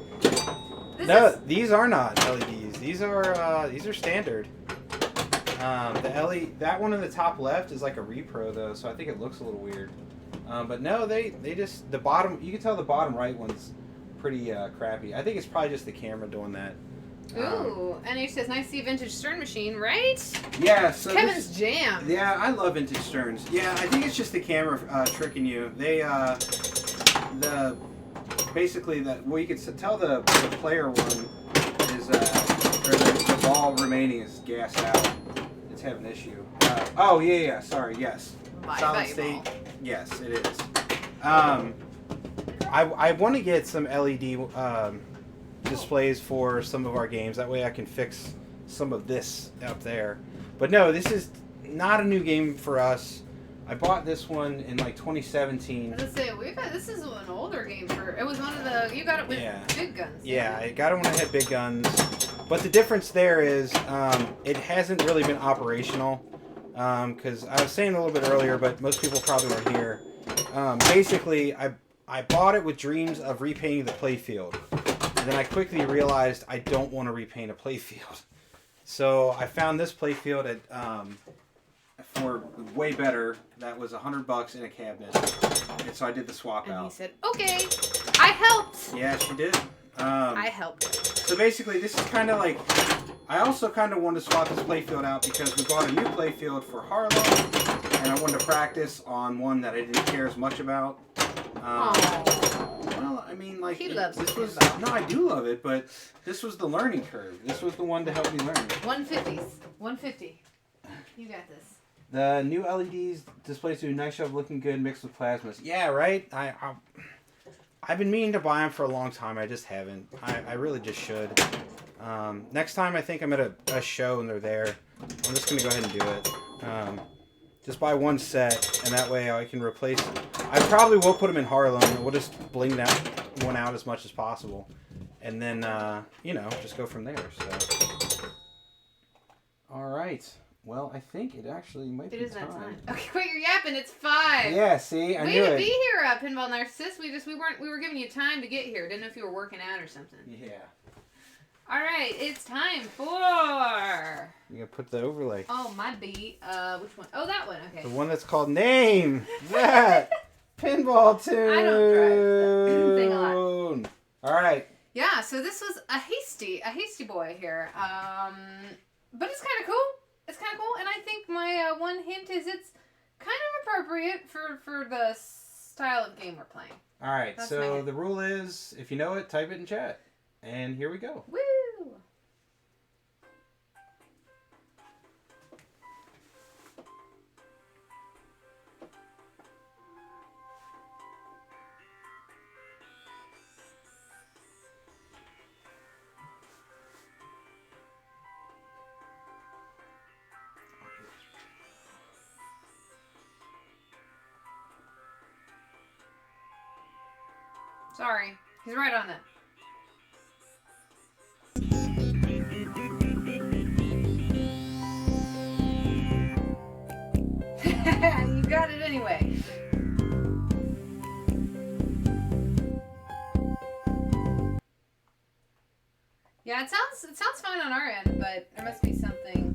These are not LEDs. These are standard. The LED, that one in the top left is like a repro though, so I think it looks a little weird. But no, they just, the bottom, you can tell the bottom right one's pretty crappy. I think it's probably just the camera doing that. Ooh, NH says, nice to see vintage Stern machine, right? Yeah, so Kevin's jam. Yeah, I love vintage Sterns. Yeah, I think it's just the camera tricking you. They, basically, well, you can tell the player one is, or the ball remaining is gassed out. It's having an issue. Oh, yeah, sorry, yes. Solid state, yes, it is. I want to get some LED displays for some of our games. That way I can fix some of this up there. But no, this is not a new game for us. I bought this one in like 2017. I was gonna say this is an older game for. It was one of the you got it with big guns. Yeah, I got it when I had big guns. But the difference there is it hasn't really been operational. Because I was saying a little bit earlier, but most people probably weren't here. Basically, I bought it with dreams of repainting the playfield. And then I quickly realized I don't want to repaint a playfield. So I found this playfield at for way better. That was $100 in a cabinet. And so I did the swap out. And he said, okay, I helped. Yeah, she did. I helped. So basically, this is kind of like... I also kind of wanted to swap this playfield out because we bought a new playfield for Harlow. And I wanted to practice on one that I didn't care as much about. Well, I mean, like... He loves this was, pinball. No, I do love it, but this was the learning curve. This was the one to help me learn. 150s. 150. You got this. The new LEDs displays do a nice job looking good mixed with plasmas. Yeah, right? I've been meaning to buy them for a long time. I just haven't. I really just should. Next time I think I'm at a show and they're there, I'm just going to go ahead and do it. Just buy one set, and that way I can replace... I probably will put them in Harlem, and we'll just bling that one out as much as possible. And then, you know, just go from there. So, all right. Well, I think it actually might be time. It is that time. Okay, quit your yapping. It's 5. Yeah, see? I knew Way to it. be here, Pinball Narcissist. We were giving you time to get here. Didn't know if you were working out or something. Yeah. All right, it's time for... You gonna put the overlay. Oh, my beat. Which one? Oh, that one. Okay. The one that's called Name That Pinball Tune. I don't drive that thing a lot. All right. Yeah, so this was a hasty boy here. But it's kind of cool. It's kind of cool, and I think my one hint is it's kind of appropriate for the style of game we're playing. All right, That's so the rule is, if you know it, type it in chat. And here we go. Woo! Sorry, he's right on it. You got it anyway. Yeah, it sounds fine on our end, but there must be something.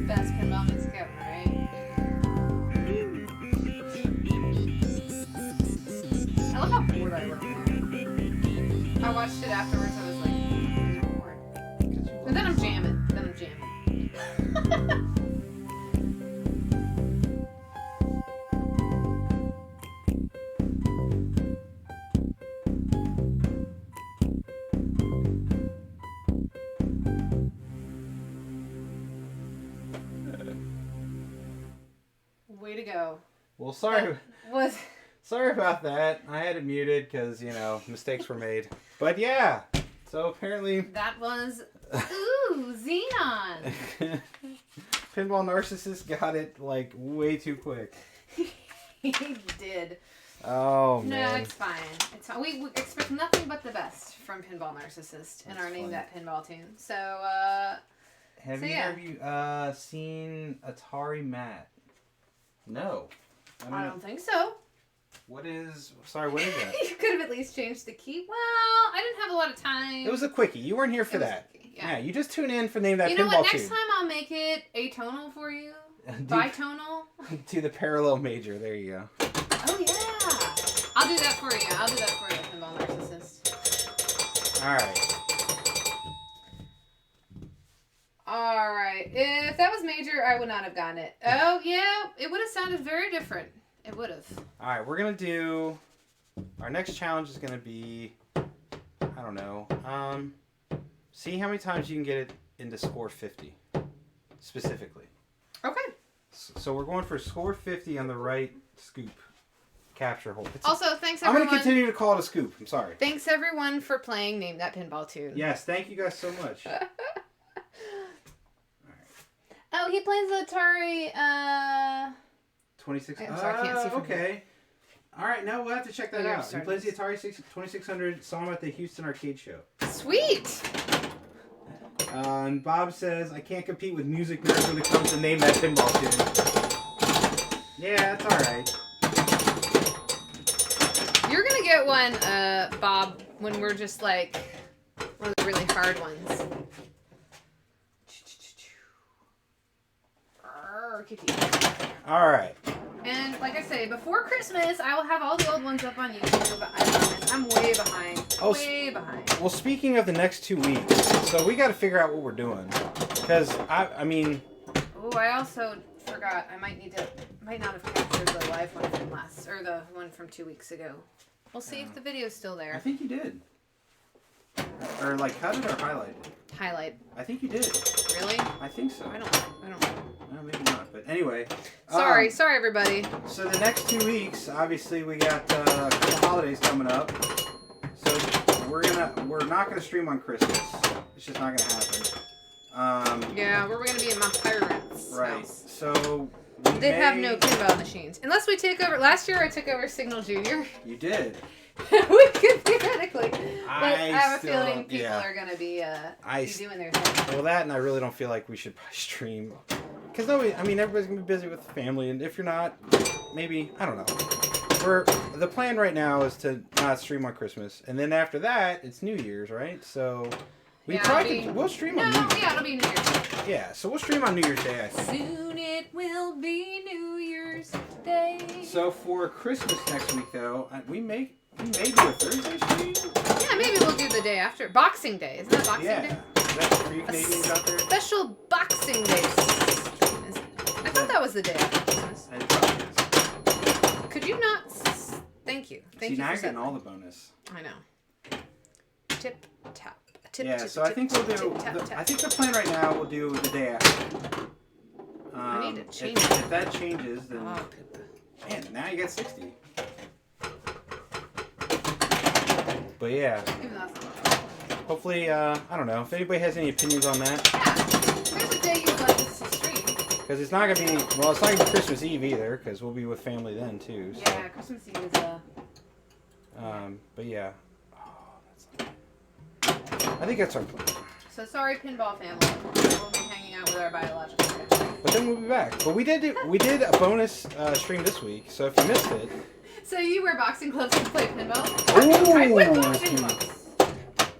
Best pinball music ever, right? I love how bored I look there. I watched it afterwards. I was like, I'm bored. And then I'm jamming. Way to go. Well, sorry. Was Sorry about that. I had it muted because, you know, mistakes were made. But yeah, so apparently... That was... Ooh, Xenon! Pinball Narcissist got it, like, way too quick. He did. Oh, No, man. it's fine. It's fine. We expect nothing but the best from Pinball Narcissist in That's our Name fun. That Pinball tune. So, Have So, either yeah. of you seen Atari Matt? No. I don't think so. What is... Sorry, what is that? You could have at least changed the key. Well, I didn't have a lot of time. It was a quickie. You weren't here for It was that. a quickie, yeah. You just tune in for Name That You know Pinball what? Next Tune. time I'll make it atonal for you. Do- Bitonal. to the parallel major. There you go. Oh, yeah. I'll do that for you. Pinball Narcissist. All right. All right. If that was major, I would not have gotten it. Oh, yeah. It would have sounded very different. It would have. All right. We're going to do... Our next challenge is going to be... I don't know. See how many times you can get it into score 50, specifically. Okay. So we're going for score 50 on the right scoop capture hole. Also, thanks I'm everyone. going to continue to call it a scoop. I'm sorry. Thanks everyone for playing Name That Pinball Tune. Yes, thank you guys so much. Oh, he plays the Atari. 26. I'm sorry, I can't see from okay. All right, now we'll have to check that Okay, out. He sorry. plays the Atari 2600. Saw him at the Houston Arcade Show. Sweet. And Bob says, I can't compete with music nerds when it comes to Name That Pinball Tune. Yeah, that's all right. You're gonna get one, Bob, when we're just like one of the really hard ones. All right. And like I say, before Christmas, I will have all the old ones up on YouTube. I promise. I'm way behind. Oh, Way behind. Well, speaking of the next 2 weeks, so we got to figure out what we're doing. Because, I mean... Oh, I also forgot. I might not have captured the live one from or the one from 2 weeks ago. We'll see if the video's still I there. think you did. Or, like, cut it or highlight it? Highlight. I think you did. Really? I think so. I don't know. Well, maybe not. But anyway. Sorry everybody. So the next 2 weeks, obviously, we got a couple holidays coming up. So we're not gonna stream on Christmas. It's just not gonna happen. Yeah, where we're gonna be in my parents' Right. house. So They have no pinball machines. Unless we take over. Last year I took over Signal Junior. You did. We could theoretically. But I I have a still feeling don't- people yeah. are going to be doing their thing. Well, that and I really don't feel like we should stream. Because nobody, I mean, everybody's going to be busy with family. And if you're not, maybe, I don't know. The plan right now is to not stream on Christmas. And then after that, it's New Year's, right? So we'll stream on New Year's. Yeah, it'll be New Year's. Yeah, so we'll stream on New Year's Day, I think. Soon it will be New Year's Day. So for Christmas next week, though, we may do a Thursday stream? Yeah, maybe we'll do the day after. Boxing Day. Isn't that Boxing Day? Yeah. Is that for you Canadians out there? Special Boxing Day. I thought that was the day after Christmas. It probably is. Could you not? Thank you. Thank you now for you're getting saying all the bonus. I know. Tip, tap. Tip, Yeah, tip, so I tip, think tip, we'll do. tip, tap, tap. I think the plan right now we'll do the day after. I need to change if that changes, then Oh, poop. man, now you got 60. But yeah, Even though that's not much. hopefully, I don't know if anybody has any opinions on that, Yeah. There's a day you'd like us to stream. because it's not gonna be it's not gonna be Christmas Eve either, because we'll be with family then too. So. Yeah, Christmas Eve is But yeah, I think that's our plan. So sorry, Pinball family. We'll be hanging out with our biological family. But then we'll be back. But we did a bonus stream this week, so if you missed it, So you wear boxing gloves and play pinball? Ooh. I wear boxing gloves.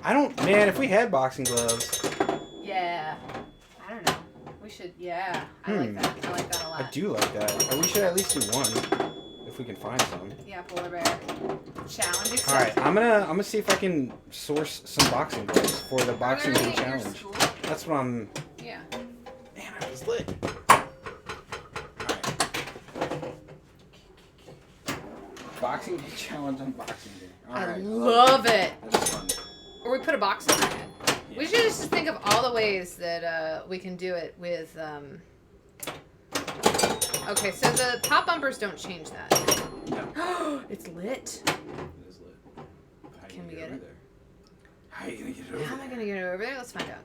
I don't. Man, if we had boxing gloves, Yeah. I don't know. We should. Yeah. I like that. I like that a lot. I do like that. We should at least do one, if we can find some. Yeah, polar bear. Challenge accepted. All right, I'm gonna see if I can source some boxing gloves for the Boxing Day challenge. That's what I'm. Yeah. Man, I was lit. All right. Boxing Day challenge on Boxing Day. All I right. love it. That's fun. Or we put a box on our head. Yeah. We should just think of all the ways that we can do it with. Okay, so the top bumpers don't change that. No. It's lit. It is lit. How you Can gonna we get over it? there? How are you gonna get it over How am I there? gonna get it over there? Let's find out.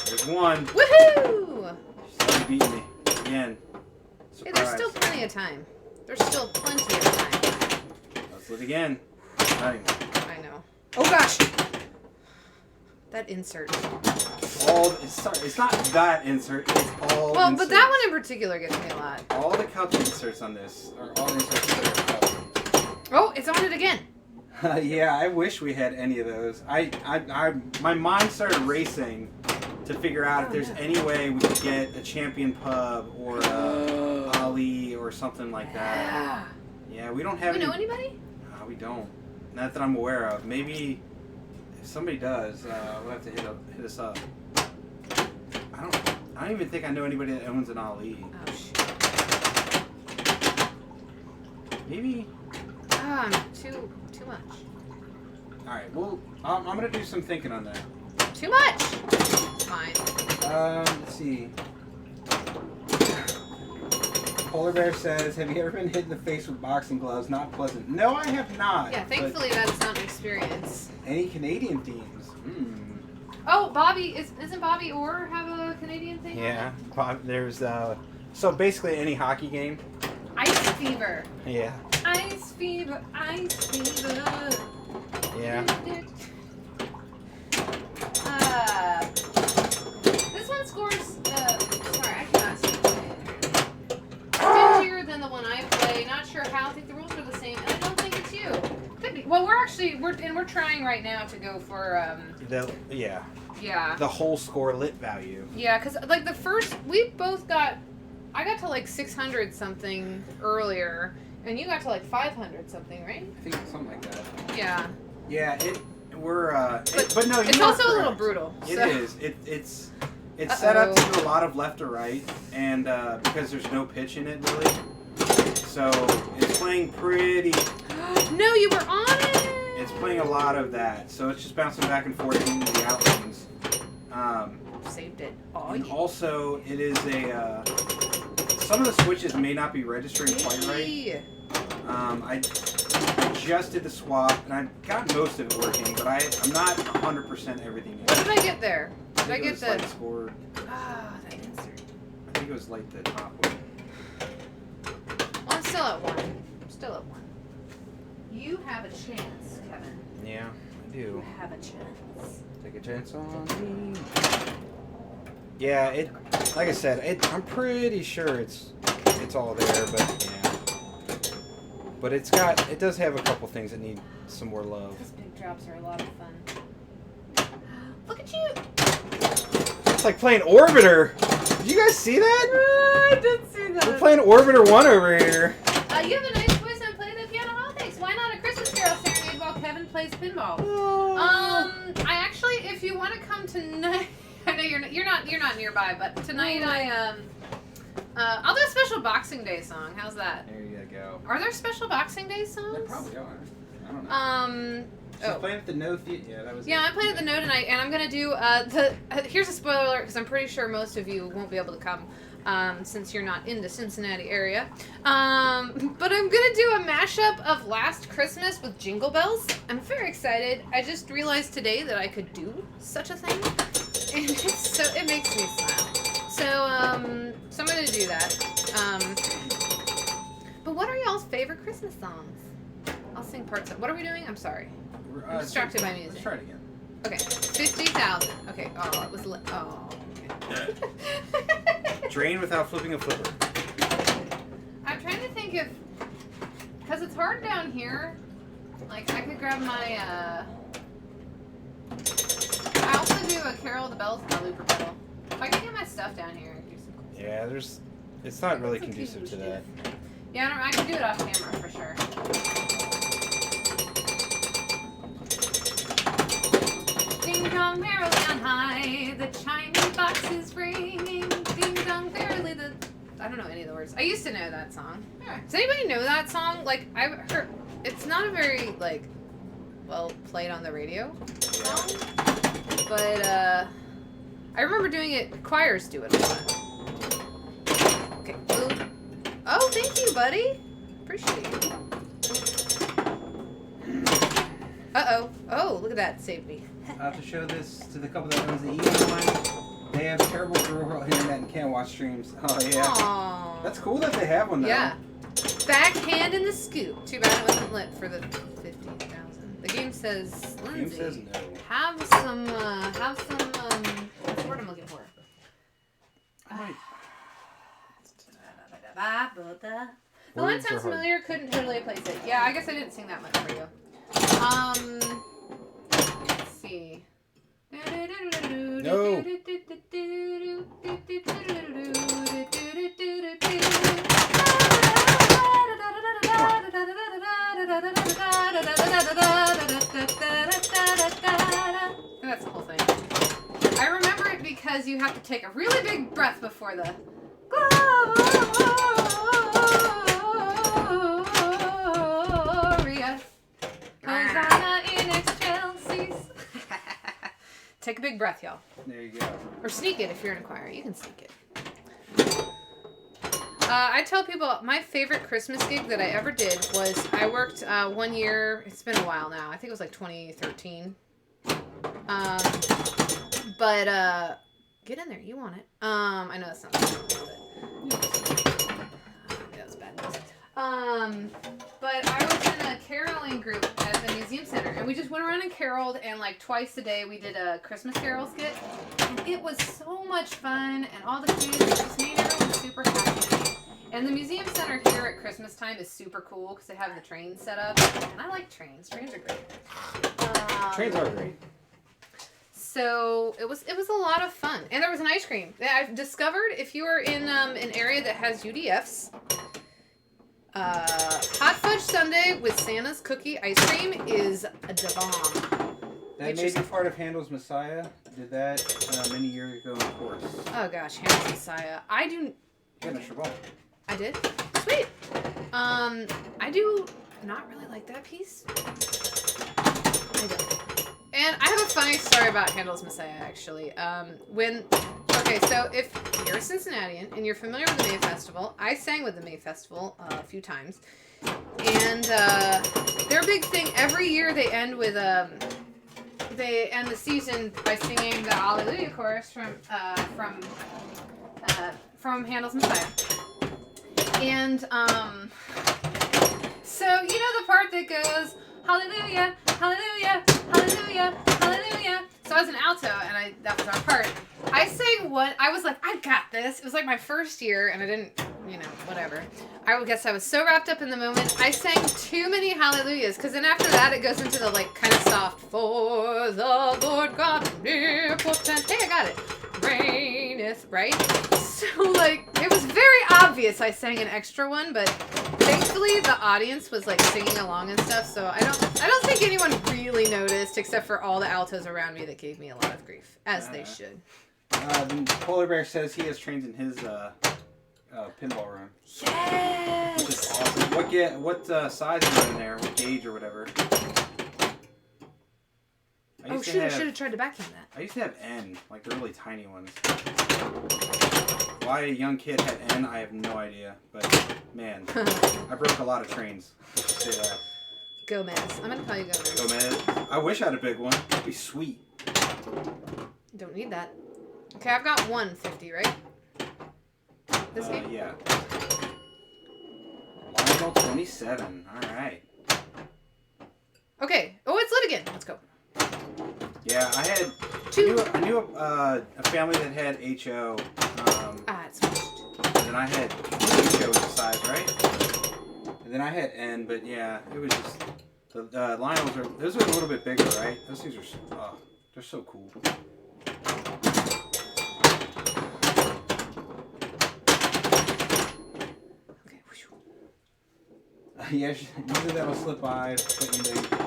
There's one. Woohoo! You beat me again. Hey, there's Surprise. still plenty of time. There's still plenty of time. Let's lit again. Not anymore. I know. Oh gosh! That insert. It's not that insert. It's all. Well, inserts. but that one in particular gets me a lot. All the cup inserts on this are all inserts that are cup. Oh, it's on it again. Yeah, I wish we had any of those. My mind started racing to figure out if there's any way we could get a Champion Pub or a Ali or something like that. Yeah, we don't have. Do we know any. anybody? No, we don't. Not that I'm aware of. Maybe if somebody does, we'll have to hit us up. I don't even think I know anybody that owns an Ali. Oh shit. Maybe. Ah, too much. All right. Well, I'm gonna do some thinking on that. Too much. Fine. Let's see. Polar Bear says, "Have you ever been hit in the face with boxing gloves? Not pleasant." No, I have not. Yeah, thankfully that's not an experience. Any Canadian themes? Oh, Bobby isn't Bobby Orr have a Canadian thing? Yeah. There's so basically any hockey game. Ice Fever. Yeah. Ice Fever. Ice Fever. Yeah. This one scores. Sorry, I cannot see it. Stingier than the one I play. Not sure how. I think the rules are the same, and I don't think it's you. Could be. Well, we're trying right now to go for Yeah. Yeah. The whole score lit value. Yeah, because like the first, I got to like 600 something earlier, and you got to like 500 something, right? I think it's something like that. Yeah. Yeah, But no, it's also a little brutal. It so. is. It's set up to do a lot of left or right, and because there's no pitch in it really, so it's playing pretty. No, you were on it. It's playing a lot of that, so it's just bouncing back and forth into the outlanes. Saved it. Oh, And yeah. also, it is a. Some of the switches may not be registering quite right. I just did the swap, and I've got most of it working, but I'm not 100% everything in. What did I get there? Did I it get was the? light score. That insert. I think it was like the top one. Well, I'm still at 1. I'm still at 1. You have a chance, Kevin. Yeah, I You do. have a chance. Take a chance on me. Yeah, like I said, I'm pretty sure it's all there, but yeah. But it does have a couple things that need some more love. These big drops are a lot of fun. Look at you! It's like playing Orbiter. Did you guys see that? I did see that. We're playing Orbiter 1 over here. You have a nice voice and play the piano. Oh, thanks. Why not a Christmas Carol serenade while Kevin plays pinball? I actually, if you want to come tonight, I know you're not nearby, but tonight I'll do a special Boxing Day song. How's that? There you go. Are there special Boxing Day songs? There probably are. I don't know. So playing at the No Theater. Yeah, that was. Yeah, I'm playing at the No tonight, and I'm gonna do here's a spoiler because I'm pretty sure most of you won't be able to come. Since you're not in the Cincinnati area. But I'm gonna do a mashup of Last Christmas with Jingle Bells. I'm very excited. I just realized today that I could do such a thing. And it makes me smile. So I'm gonna do that. But what are y'all's favorite Christmas songs? I'll sing parts of. What are we doing? I'm sorry. I'm distracted by music. Let's try it again. Okay, 50,000. Okay. Oh, it was. Oh. Okay. Drain without flipping a flipper. I'm trying to think if, because it's hard down here, like I could grab my, I also do a Carol of the Bells and a looper pedal. If I can get my stuff down here and do some cool stuff. Yeah, it's not really conducive to that. Yeah, I can do it off camera for sure. Ding dong merrily on high, the chiming box is ringing. Ding dong merrily the. I don't know any of the words. I used to know that song. Does anybody know that song? Like I've heard. It's not a very like well played on the radio song, but I remember doing it. Choirs do it a lot. Okay. Ooh. Oh, thank you, buddy. Appreciate it. Uh-oh. Oh, look at that. Saved me. I'll have to show this to the couple that owns the email one. They have terrible rural internet and can't watch streams. Oh, yeah. Aww. That's cool that they have one, though. Yeah. Backhand in the scoop. Too bad it wasn't lit for the 50,000. The game says, The Lindsay, game says no. have some, what's the word I'm looking for? The one sounds familiar, couldn't totally place it. Yeah, I guess I didn't sing that much for you. Let's see. No. That's the whole thing. I remember it because you have to take a really big breath before the Gloria. Hosanna in extremo. Take a big breath, y'all. There you go. Or sneak it if you're in a choir. You can sneak it. I tell people my favorite Christmas gig that I ever did was I worked 1 year. It's been a while now. I think it was like 2013. But get in there. You want it. I know that's not but yeah, that's bad news. But I was in a caroling group at the museum center, and we just went around and caroled, and like twice a day we did a Christmas carol skit, and it was so much fun, and all the kids just made everyone super happy. And the museum center here at Christmas time is super cool because they have the trains set up, and I like trains. Trains are great. Trains are great. So it was a lot of fun, and there was an ice cream. I've discovered if you are in an area that has UDFs. Hot fudge sundae with Santa's cookie ice cream is the bomb. That made me part of Handel's Messiah. Did that many years ago in course. Oh gosh, Handel's Messiah. I do. You got an extra ball. I did. Sweet. I do not really like that piece. I don't. And I have a funny story about Handel's Messiah actually. Okay, so if you're a Cincinnatian and you're familiar with the May Festival, I sang with the May Festival a few times, and their big thing every year they end the season by singing the Alleluia chorus from Handel's Messiah, and so you know the part that goes Hallelujah, Hallelujah, Hallelujah, Hallelujah. So I was an alto, and that was our part. I sang one. I was like, I got this. It was like my first year, and I didn't, whatever. I guess I was so wrapped up in the moment. I sang too many hallelujahs, because then after that, it goes into the, like, kind of soft, for the Lord God omnipotent. Hey, I got it. Reigneth, right? So, like, it was very obvious I sang an extra one, but thankfully the audience was, like, singing along and stuff, so I don't think anyone really noticed, except for all the altos around me that gave me a lot of grief, as they should. Polar Bear says he has trains in his pinball room. Yes! Which is awesome. What size is in there? What gauge or whatever? Oh, should have tried to backhand that. I used to have N, like the really tiny ones. Why a young kid had N, I have no idea. But, man, I broke a lot of trains. Let's just say that. Gomez. I'm going to call you Gomez. Gomez. I wish I had a big one. That'd be sweet. Don't need that. Okay, I've got 150, right? This game? Yeah. Lionel 27. Alright. Okay. Oh, it's lit again. Let's go. Yeah, I knew a family that had HO. It's finished. And then I had HO was the size, right? And then I had N, but yeah, it was just the Lionels those are a little bit bigger, right? Those things are they're so cool. Okay. Yeah, usually that'll slip by, but you know you get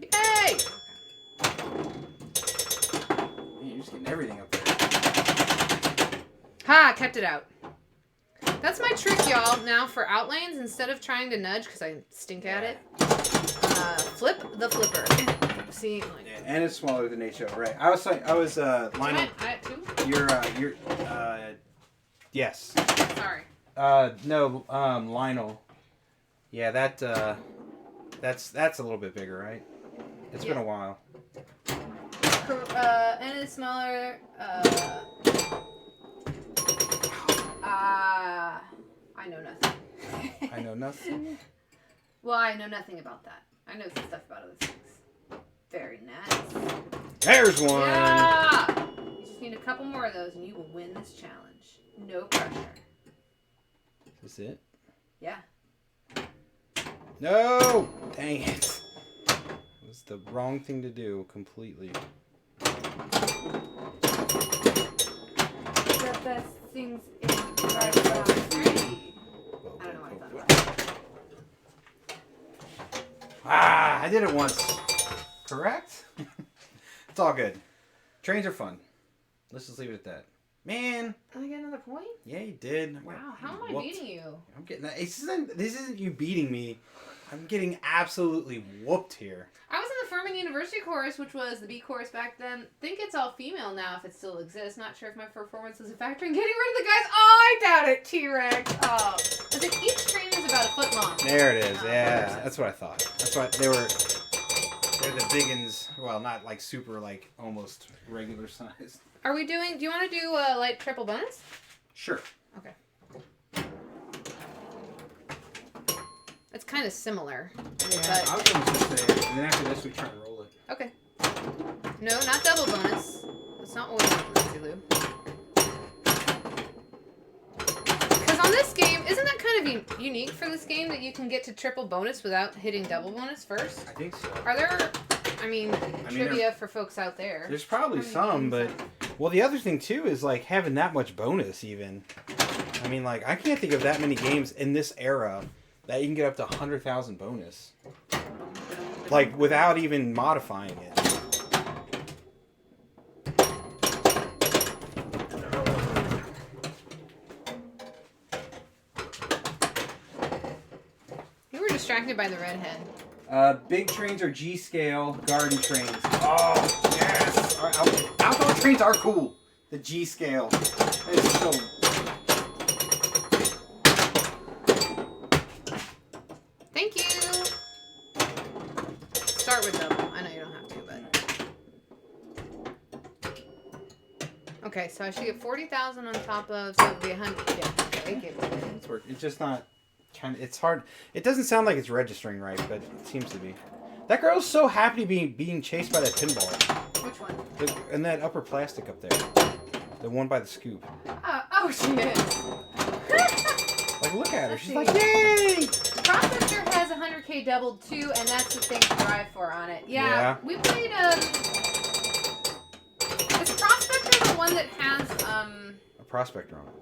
it. Yay! Man, you're just getting everything up there. Ha! Kept it out. That's my trick, y'all. Now for outlanes, instead of trying to nudge, because I stink at it, flip the flipper. See, like, Yeah, and it's smaller than HO, right? I was Lionel. I had two? You're yes. Sorry. No, Lionel. Yeah, that's a little bit bigger, right? It's been a while. And it's smaller. I know nothing. I know nothing. Well, I know nothing about that. I know some stuff about other things. Very nice. There's one! Yeah! You just need a couple more of those and you will win this challenge. No pressure. Is this it? Yeah. No! Dang it. It was the wrong thing to do completely. The best things in life are free. I don't know what I thought about that. I did it once. Correct? It's all good. Trains are fun. Let's just leave it at that. Man. Did I get another point? Yeah, you did. Wow, how am I beating you? I'm getting that. This isn't you beating me. I'm getting absolutely whooped here. I was in the Furman University chorus, which was the B chorus back then. Think it's all female now if it still exists. Not sure if my performance was a factor in getting rid of the guys. Oh, I doubt it, T-Rex. Oh. I think each train is about a foot long. There it is. Yeah, that's what I thought. That's what they're the biggins. Well, not like super, like almost regular size. Are we doing? Do you want to do a light triple bonus? Sure. Okay. It's kind of similar. Yeah, But... I was going to say, and then after this we try to roll it. Okay. No, not double bonus. That's not what we want, Nancy Lou. Because on this game, isn't that kind of unique for this game that you can get to triple bonus without hitting double bonus first? I think so. Are there, trivia for folks out there? There's probably some, but... Well, the other thing, too, is, like, having that much bonus, even. I mean, like, I can't think of that many games in this era that you can get up to 100,000 bonus. Like, without even modifying it. You were distracted by the redhead. Big trains are G-scale, garden trains. Oh, yes! Outdoor trains are cool. The G-scale. It's so... Thank you! Start with double. I know you don't have to, but... Okay, so I should get 40,000 on top of, so it would be 100. Yeah, okay, give it to me. It's working. It's just not... It's hard. It doesn't sound like it's registering right, but it seems to be. That girl's so happy to be being chased by that pinball. Which one? And that upper plastic up there. The one by the scoop. Oh, she is. Like, look at her. Let's She's see. like, yay! Prospector has 100K doubled too, and that's the thing to drive for on it. Yeah. We played, is Prospector the one that has, A prospector on it.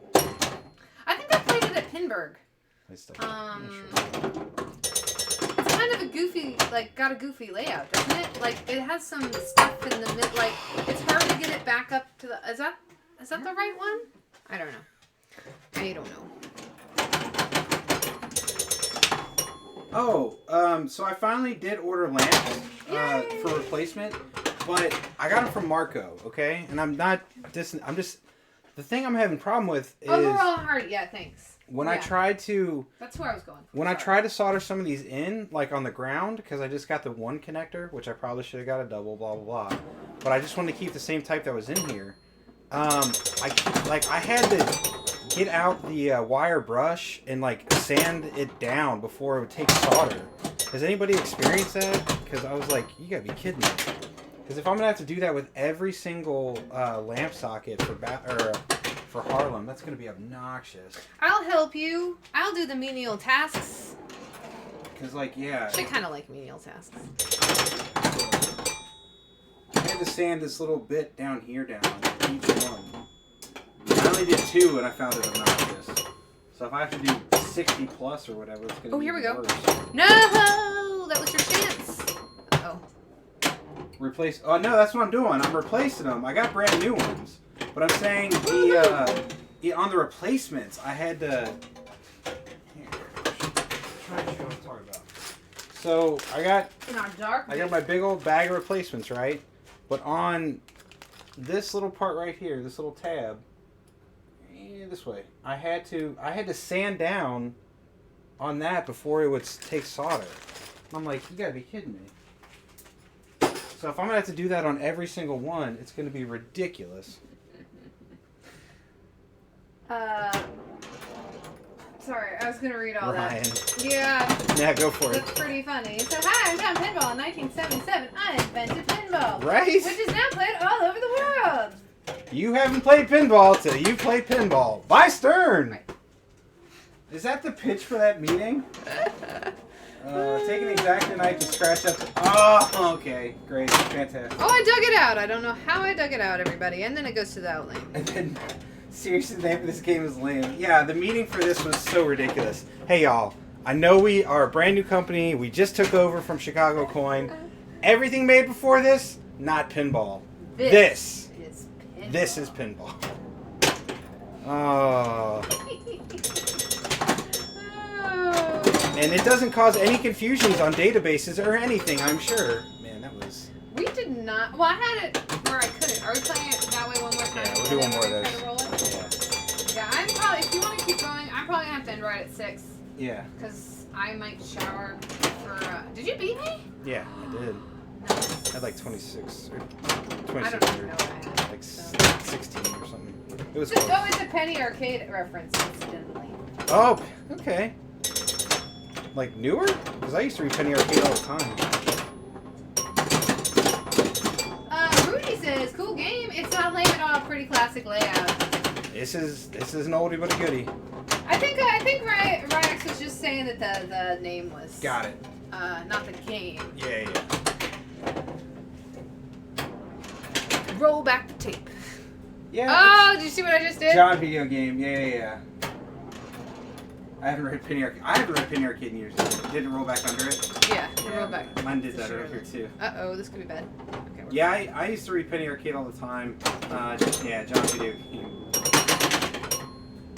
I think I played it at Pinburg. It's It's kind of a goofy, like, got a goofy layout, doesn't it? Like, it has some stuff in the mid, like, it's hard to get it back up to the, is that the right one? I don't know. I don't know. Oh, so I finally did order lamps for replacement, but I got them from Marco, okay? And I'm not, the thing I'm having a problem with is... Overall hard, yeah, thanks. When I tried to... That's where I was going. When I tried to solder some of these in, like on the ground, because I just got the one connector, which I probably should have got a double, blah, blah, blah. But I just wanted to keep the same type that was in here. I had to get out the wire brush and, like, sand it down before it would take solder. Has anybody experienced that? Because I was like, you gotta be kidding me. Because if I'm gonna have to do that with every single lamp socket for Harlem, that's gonna be obnoxious. I'll help you. I'll do the menial tasks. Because, like, yeah. I kind of like menial tasks. I had to sand this little bit down here down on each one. I only did 2 and I found it obnoxious. So if I have to do 60 plus or whatever, it's gonna be here we go. worse. No! That was your chance. Oh. Replace. Oh no, that's what I'm doing. I'm replacing them. I got brand new ones, but I'm saying on the replacements, I had to. Here, try to show what I'm talking about. So I got my big old bag of replacements, right? But on this little part right here, this little tab, this way, I had to sand down on that before it would take solder. I'm like, you gotta be kidding me. So if I'm gonna have to do that on every single one, it's gonna be ridiculous. Sorry, I was gonna read all Ryan. that. Yeah. Yeah, go for it. That's pretty funny. So, hi, I'm John Pinball. In 1977, I invented pinball. Right? Which is now played all over the world. You haven't played pinball till you play pinball. By Stern! Right. Is that the pitch for that meeting? Take an X-Acto knife to scratch up the... Oh, okay. Great. Fantastic. Oh, I dug it out. I don't know how I dug it out, everybody. And then it goes to the outlane. And then, seriously, the name of this game is lame. Yeah, the meeting for this was so ridiculous. Hey, y'all. I know we are a brand new company. We just took over from Chicago Coin. Everything made before this, not pinball. This is pinball. Oh. Oh. And it doesn't cause any confusions on databases or anything, I'm sure. Man, that was... We did not... Well, I had it where I couldn't. Are we playing it that way one more time? Yeah, we'll do one more of Try those. to roll it? Yeah. Yeah, I'm probably... If you want to keep going, I'm probably going to have to end right at 6. Yeah. Because I might shower for... Did you beat me? Yeah, I did. Nice. I had like 26 or I 26 don't even or know what I had. like So. 16 or something. It was Just, close. oh, it's a Penny Arcade reference, incidentally. Oh, okay. Like newer? Because I used to read Penny Arcade all the time. Rudy says, cool game. It's not lame at all. Pretty classic layout. This is an oldie but a goodie. I think Ryax was just saying that the name was... Got it. Not the game. Yeah. Roll back the tape. Yeah. Oh, did you see what I just did? John video game. Yeah. I haven't read Penny Arcade. I haven't read Penny Arcade in years. Did it roll back under it? Yeah, roll back. Mine did that Sure. earlier too. Uh-oh, this could be bad. Okay, Yeah, I used to read Penny Arcade all the time. Yeah, John video game.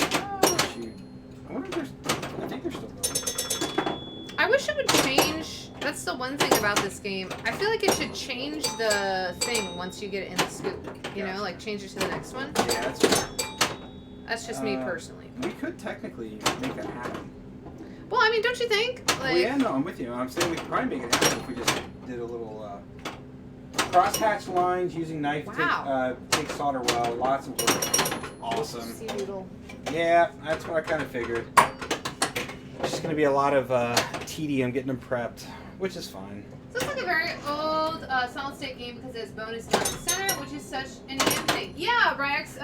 Oh shoot! I wonder if there's. I think there's still going. I wish it would change. That's the one thing about this game. I feel like it should change the thing once you get it in the scoop. You know, like change it to the next one. Yeah, that's true. That's just me personally. We could technically make that happen. Well, I mean, don't you think? Like, Well, yeah, no, I'm with you. I'm saying we could probably make it happen if we just did a little cross-hatch lines using knife. Wow. Take solder well. Lots of work. Awesome. Sea noodle. Yeah, that's what I kind of figured. It's just going to be a lot of tedium getting them prepped, which is fine. So it's like a very old solid state game because it's bonus down the center, which is such an EM thing. Yeah, Rex.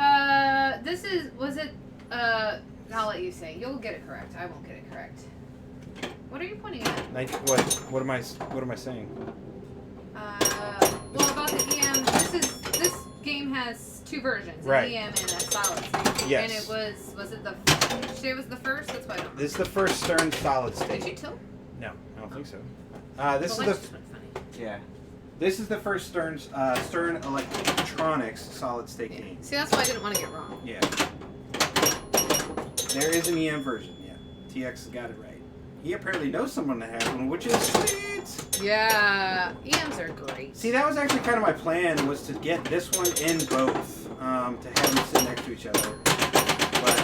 I'll let you say. You'll get it correct. I won't get it correct. What are you pointing at? What am I saying? Well, about the EM, this game has 2 versions, Right. an EM and a solid state. Yes. And it was it the? Did you say it was the first? That's why I don't. This is the first Stern solid Did state. you tilt? No, I don't think so. This is The the lights just went funny. yeah. This is the first Stern Electronics solid state Yeah. game. See, that's why I didn't want to get wrong. Yeah. There is an EM version. Yeah. TX got it right. He apparently knows someone that has one, which is sweet. Yeah, EMs are great. See, that was actually kind of my plan, was to get this one in both, to have them sit next to each other. But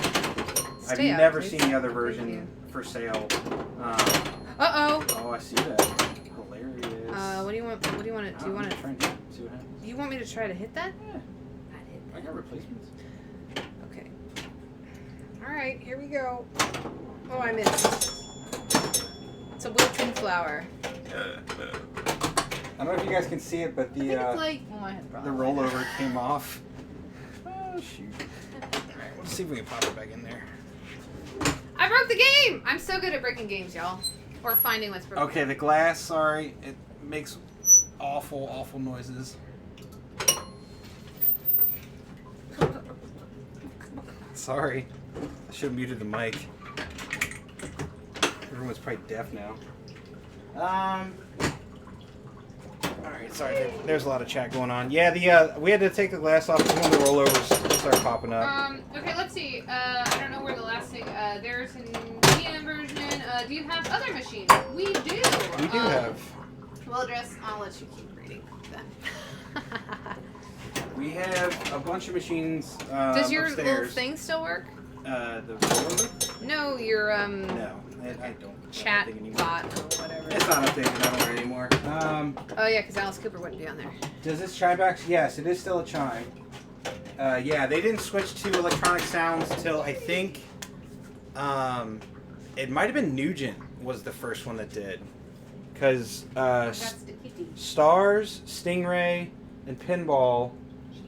Stay I've out, never please. seen the other Thank version you. for sale. Uh-oh. Oh, I see that. Hilarious. What do you want? What do you want to? Do you want to? See what happens? You want me to try to hit that? Yeah. I got replacements. Okay. All right, here we go. Oh, I missed. It's a wilting flower. I don't know if you guys can see it, but I think it's the like. Oh, I had the rollover came off. Oh shoot! All right, let's see if we can pop it back in there. I broke the game. I'm so good at breaking games, y'all. Or finding what's broken. Okay, the glass. Sorry, it makes awful noises. Sorry, I should have muted the mic. Everyone's probably deaf now. Alright, sorry, there's a lot of chat going on. Yeah, we had to take the glass off because one of the rollovers started popping up. Okay, let's see. I don't know where the last thing. There's an EM version. Do you have other machines? We do. We do have. Well, address. I'll let you keep reading then. We have a bunch of machines Does your upstairs. little thing still work? The rollover? No, your No, I don't. chat think anymore. bot or whatever. It's not updated. I don't worry anymore. Oh yeah, because Alice Cooper wouldn't be on there. Does this chime back? Yes, it is still a chime. Yeah, they didn't switch to electronic sounds till I think it might have been Nugent was the first one that did. Because That's the kitty. Stars, Stingray, and Pinball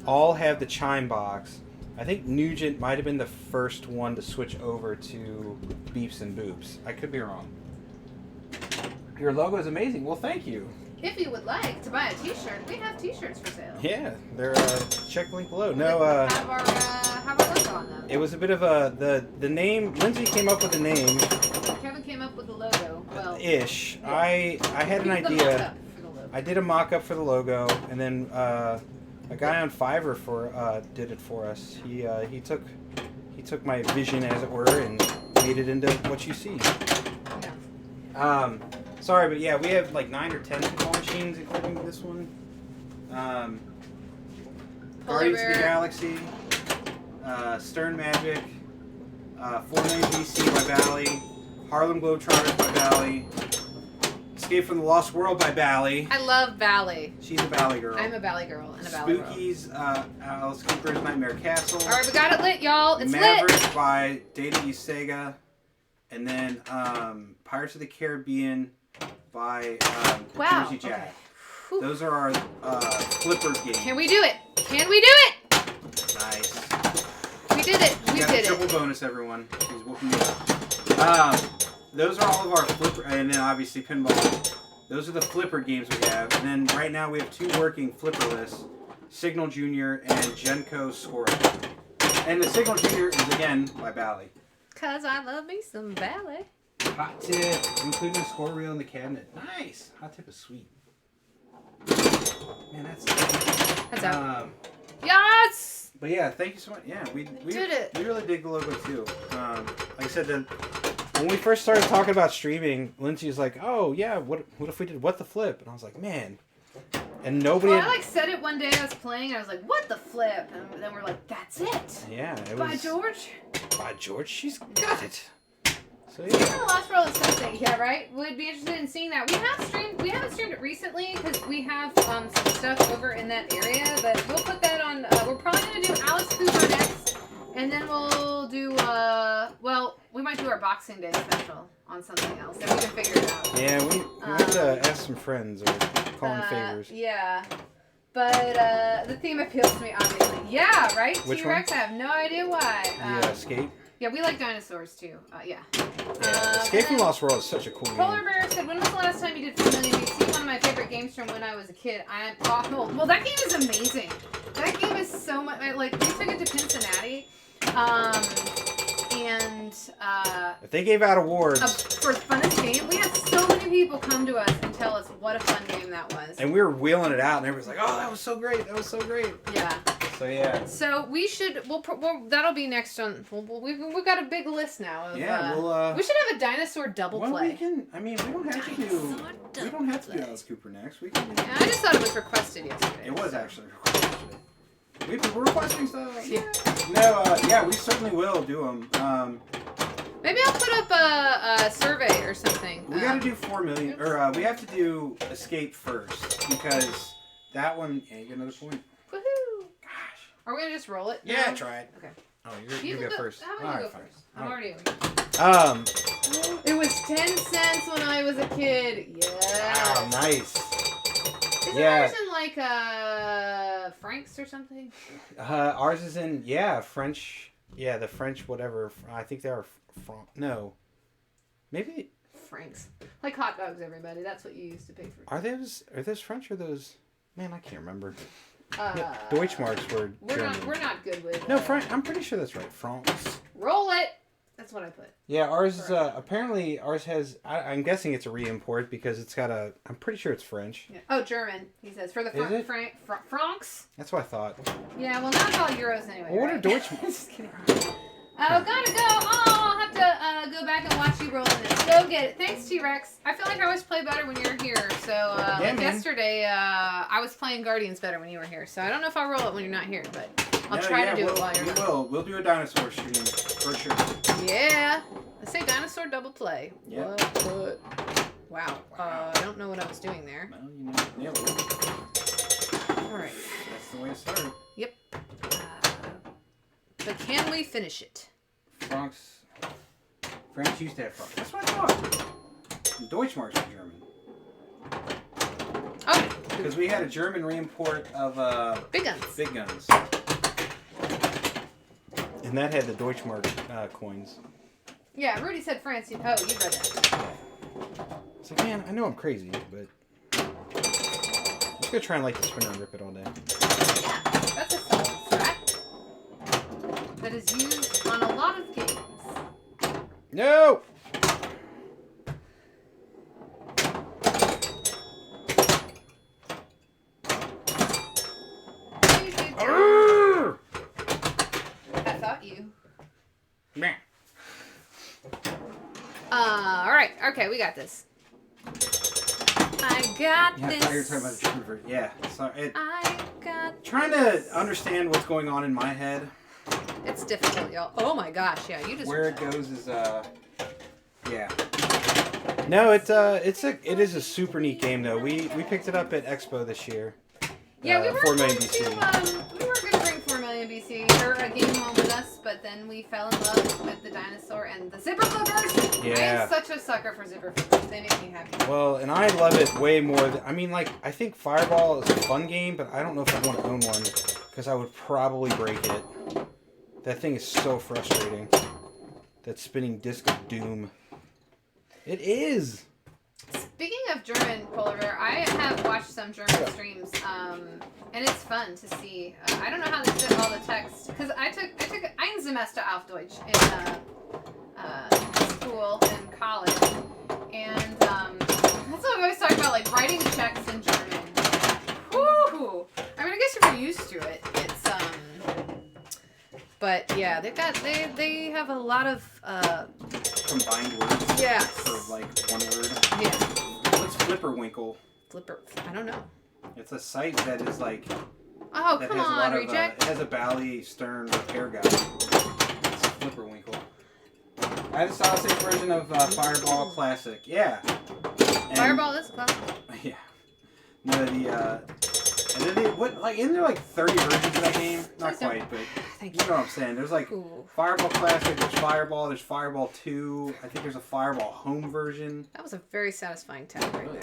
all have the chime box. I think Nugent might have been the first one to switch over to beeps and boops. I could be wrong. Your logo is amazing. Well, thank you. If you would like to buy a T-shirt, we have T-shirts for sale. Yeah, they're check the link below. No, have our logo on them. it was a bit of the name. Lindsay came up with the name. Kevin came up with the logo. Well, Ish. yeah. I had an we did the idea. mock-up for the logo. I did a mock-up for the logo, and then a guy on Fiverr did it for us. He took my vision, as it were, and made it into what you see. Yeah. Sorry, but yeah, we have like 9 or 10 pinball machines, including this one. Guardians of the Galaxy, Stern Magic, 4 Million BC by Bally, Harlem Globetrotters by Bally, Escape from the Lost World by Bally. I love Bally. She's a Bally girl. I'm a Bally girl and a Bally girl. Spookies, Alice Cooper's Nightmare Castle. Alright, we got it lit, y'all. It's Maverick lit. by Data East Sega. And then Pirates of the Caribbean by Wow. Jersey Jack. Okay. Those are our flipper games. Can we do it? Can we do it? Nice. We did it. We got did a triple it. bonus, everyone. She's whooping me up. Those are all of our flipper, and then obviously pinball. Those are the flipper games we have. And then right now we have 2 working flipper lists: Signal Junior and Genko Scoring. And the Signal Junior is again by Bally. Cause I love me some Bally. Hot tip, including a score reel in the cabinet. Nice. Hot tip is sweet. Man, that's out. Yes. But yeah, thank you so much. Yeah, we did it. We really dig the logo too. Like I said, when we first started talking about streaming, Lindsay was like, "Oh yeah, what if we did What the Flip?" And I was like, "Man," and nobody. Well, I like said it one day. I was playing. I was like, "What the flip?" And then we're like, "That's it." Yeah, it By was. George. By George, she's got it. So Speaking yeah. of Lost World is something, yeah, right? Would be interested in seeing that. We haven't streamed it recently because we have some stuff over in that area, but we'll put that on. We're probably gonna do Alice Cooper next, and then we'll do. Well, we might do our Boxing Day special on something else, and we can figure it out. Yeah, we have to ask some friends or call in favors. Yeah. But the theme appeals to me, obviously. Yeah, right? Which T-Rex, I have no idea why. Escape. Yeah, we like dinosaurs too. Yeah. Escape from Lost World is such a cool Polar game. Bear said, when was the last time you did 4 Million BC? One of my favorite games from when I was a kid. I'm awful. Well, that game is amazing. That game is so much. Like, we took it to Cincinnati. If they gave out awards. For funnest game, we had so many people come to us and tell us what a fun game that was. And we were wheeling it out, and everyone's like, "Oh, that was so great! That was so great!" Yeah. So yeah. So we should. Well, that'll be next on. We've got a big list now. Of, Yeah, we'll. We should have a dinosaur double play. We can. I mean, we don't have to do. We don't have to do Alice Cooper next. We can. Yeah, I just thought it was requested yesterday. It was actually requested yesterday. We're requesting stuff. Yeah. No. Yeah, we certainly will do them. Maybe I'll put up a survey or something. We got to do 4 million, or we have to do Escape first because that one. Yeah, you get another point. Woohoo! Gosh. Are we gonna just roll it? Yeah, now? try it. Okay. Oh, You go can first. How All about you right, go fine. first? I'm All already. right. It was 10 cents when I was a kid. Yeah. Wow, nice. Isn't Yeah. ours in like francs or something? Ours is in French. Yeah, the French whatever. I think they are no. Maybe Francs. Like hot dogs, everybody. That's what you used to pay for. are those French or those? Man, I can't remember. Uh, No, Deutschmarks were German. We're not good with. No, French. I'm pretty sure that's right. France. Roll it. That's what I put. Yeah, ours is apparently ours has. I'm guessing it's a re-import because it's got a. I'm pretty sure it's French. Yeah. Oh, German. He says for the Is it? francs. That's what I thought. Yeah. Well, now it's all euros anyway. Well, what right? are Deutschmarks? Just kidding. Gotta go. Oh, I'll have to go back and watch you roll in this. Go get it. Thanks, T-Rex. I feel like I always play better when you're here. So, like yesterday, I was playing Guardians better when you were here. So I don't know if I'll roll it when you're not here, but I'll try to do it while you're not. We will. We'll do a dinosaur stream for sure. Yeah. Let's say dinosaur double play. Yeah. What? Wow. I don't know what I was doing there. Well, you nailed it. All right. That's the way to start. Yep. But can we finish it? France used to have francs. That's what I thought. Deutschmarks are German. Oh. Because we had a German re-import of Big guns. Big Guns. And that had the Deutschmark coins. Yeah, Rudy said France. Oh, you read that. It's like, man, I know I'm crazy, but I'm just gonna try and light the spinner and rip it all day. Yeah, that's a solid strat that is used on a lot of games. No! I thought you. Meh. All right. Okay, we got this. I got Yeah, I this. thought you were talking about the true version. Yeah. So I got trying to understand what's going on in my head. It's difficult, y'all. Oh my gosh, yeah, you just Where it goes is yeah. No, it is a super neat game though. We picked it up at Expo this year. Yeah, we were 4 million going BC. we were going to bring 4 million BC for a game home with us, but then we fell in love with the dinosaur and the zipper flippers. Yeah. I am such a sucker for zipper flippers. They make me happy. Well, and I love it way more than, I mean, like, I think Fireball is a fun game, but I don't know if I'd want to own one because I would probably break it. That thing is so frustrating. That spinning disc of doom. It is. Speaking of German polar bear, I have watched some German streams, and it's fun to see. I don't know how they fit all the text because I took ein Semester auf Deutsch in school and college, and that's what we always talk about, like writing checks in German. Woo! I mean, I guess if you're used to it, it's but yeah, they have a lot of Combined words. Yeah. For like one word. Yeah. What's Flipperwinkle? Flipper. I don't know. It's a site that is like. Oh, that come has a on, lot reject. Of, it has a Bally Stern repair guide. It's Flipperwinkle. I have the solid state version of Fireball Classic. Yeah. And, Fireball is classic. Yeah. No, and then isn't there like 30 versions of that game? Not quite, but Thank you know what I'm saying. There's like Ooh. Fireball Classic, there's Fireball 2, I think there's a Fireball Home version. That was a very satisfying tap right there.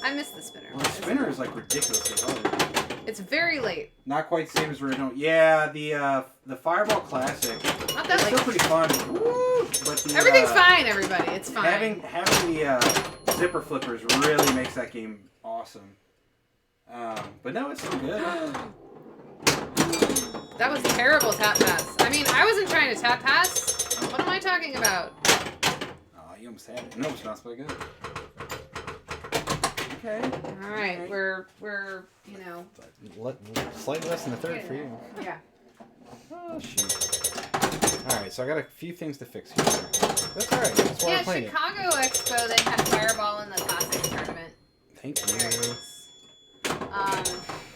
I missed the spinner. Well, the spinner is like ridiculously hard. It's very late. Not quite the same as original. Yeah, the Fireball Classic. Not that It's like. still pretty fun. Woo! But the, Everything's fine, everybody. It's fine. Having the zipper flippers really makes that game awesome. But no, it's still good. That was terrible tap pass. I mean, I wasn't trying to tap pass. What am I talking about? Oh, you almost had it. No, it's not so good. Okay. All right, we're you know. Slightly less than a third for you. Yeah. Oh shoot. All right, so I got a few things to fix here. That's all right. That's why Yeah, I'm playing Chicago Expo, they had Fireball in the Classics tournament. it. Thank Very you. nice.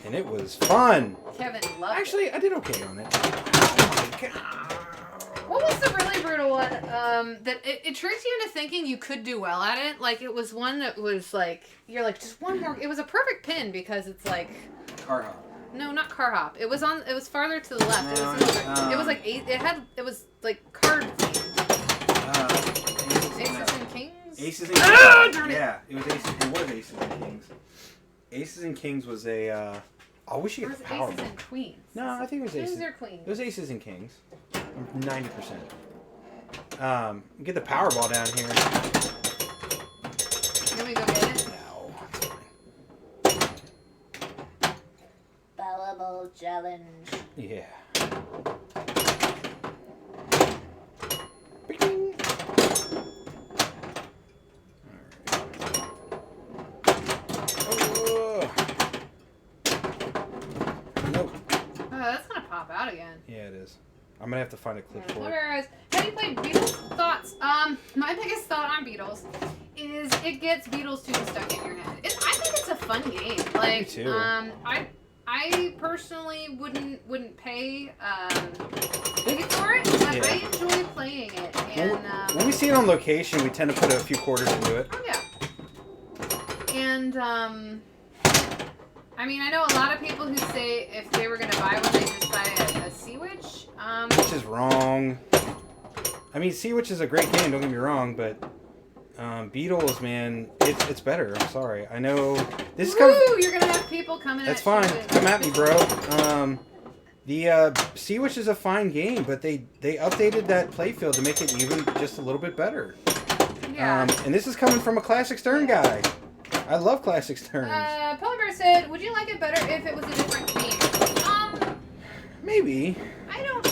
And it was fun. Kevin loved Actually, I did okay on it. Oh my god. What was the really brutal one? That it tricks you into thinking you could do well at it. Like, it was one that was like, you're like, just one more. It was a perfect pin because it's like. Car hop. No, not car hop. It was farther to the left. It was like eight. It was like card themed. Aces and Kings. Aces and Kings. Ah, darn it. Yeah, it was Aces. It was Aces and Kings. Aces and Kings was a. I wish you Or could was it power. Aces and Queens? No, I think it was Aces. Kings or Queens? It was Aces and Kings. 90%. Get the Powerball down here. Can we go get it? No, it's fine. Powerball challenge. Yeah. Out again. Yeah, it is. I'm gonna have to find a clip for it. Whereas, have you played Beatles? Thoughts? My biggest thought on Beatles is it gets Beatles tunes stuck in your head. I think it's a fun game. Like, Me too. I personally wouldn't pay for it, but Yeah. I enjoy playing it. And when we see it on location, we tend to put a few quarters into it. oh yeah. And I mean, I know a lot of people who say if they were going to buy one, they just buy a Sea Witch. Which is wrong. I mean, Sea Witch is a great game, don't get me wrong, but Beatles, man, it's better. I'm sorry. I know this is kind of... You're going to have people coming That's at fine. you. Come at me, bro. The Sea Witch is a fine game, but they updated that playfield to make it even just a little bit better. Yeah. And this is coming from a Classic Stern guy. I love Classic Sterns. Polar Bear said, would you like it better if it was a different theme? Maybe. I don't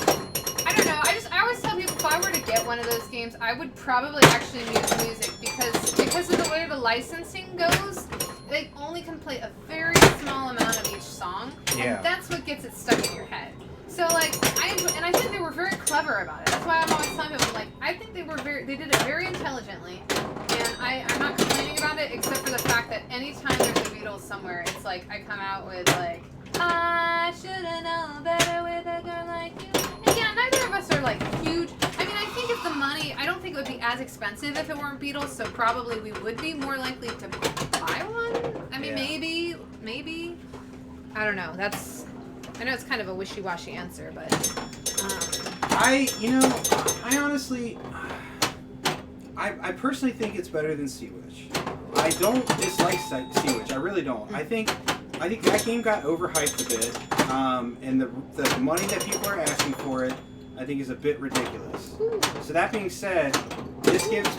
know. I always tell people if I were to get one of those games, I would probably actually use music because of the way the licensing goes. They only can play a very small amount of each song, Yeah. and that's what gets it stuck in your head. So like, I think they were very clever about it. That's why I'm always telling people, like, I think they they did it very intelligently, and I'm not complaining about it except for the fact that anytime there's a Beatles somewhere, it's like I come out with like, I should've known better with a girl like you. And yeah, neither of us are like huge. I mean, I think if the money, I don't think it would be as expensive if it weren't Beatles, so probably we would be more likely to buy one. I mean, maybe. I don't know. I know it's kind of a wishy-washy answer, but I honestly, I personally think it's better than Sea Witch. I don't dislike Sea Witch. I really don't. I think that game got overhyped a bit, and the money that people are asking for it, I think, is a bit ridiculous. So that being said, this gives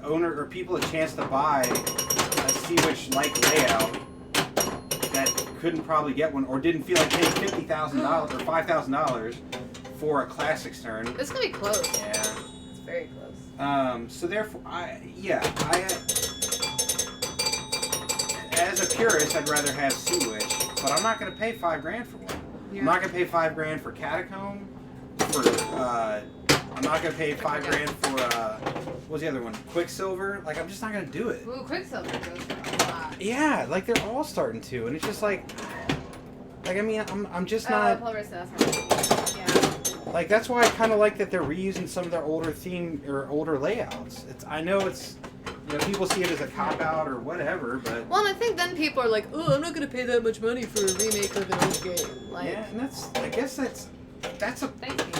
owner or people a chance to buy a Sea Witch-like layout that couldn't probably get one or didn't feel like paying $50,000 or $5,000 for a Classics turn. It's gonna be close. Yeah, it's very close. So therefore, as a purist, I'd rather have Sea Witch, but I'm not gonna pay $5,000 for one. Yeah. I'm not gonna pay $5,000 for Catacomb. I'm not gonna pay $5,000 for what was the other one? Quicksilver. Like, I'm just not gonna do it. Ooh, Quicksilver goes for a lot. Yeah, like they're all starting to, and it's just like I mean, I'm just not. Yeah. Like, that's why I kind of like that they're reusing some of their older theme or older layouts. I know it's, people see it as a cop out or whatever, but. Well, and I think then people are like, oh, I'm not gonna pay that much money for a remake of an old game. Like. Yeah, and I guess that's a. Thank you.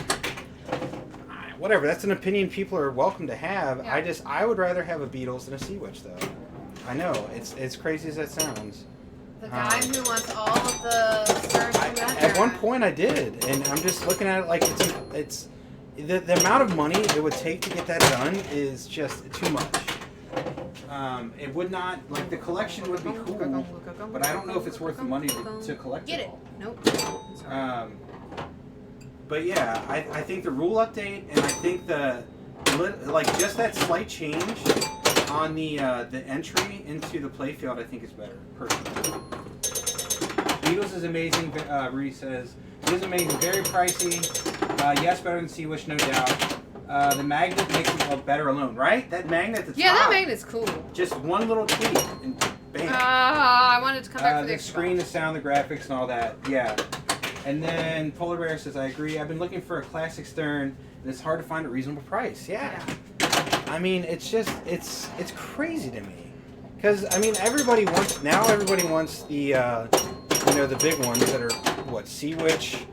Whatever, that's an opinion people are welcome to have. Yeah. I would rather have a Beatles than a Sea Witch, though. I know, it's crazy as that sounds. The guy who wants all of the stars from that At one point I did, and I'm just looking at it like it's the amount of money it would take to get that done is just too much. It would not, like, the collection would be cool, but I don't know if it's worth the money to collect Get it it. all. Nope. But yeah, I think the rule update, and I think just that slight change on the entry into the playfield, I think is better, personally. Beatles is amazing, Rudy says. It is amazing, very pricey. Yes, better than Sea Witch, no doubt. The magnet makes it better alone, right? That magnet that's yeah, that magnet's cool. Just one little tweak, and bam. I wanted to come back for the screen, the sound, the graphics, and all that, yeah. And then Polar Bear says, I agree. I've been looking for a classic Stern, and it's hard to find a reasonable price. Yeah. I mean, it's just, it's crazy to me. Because, I mean, everybody wants the, the big ones that are, Sea Witch,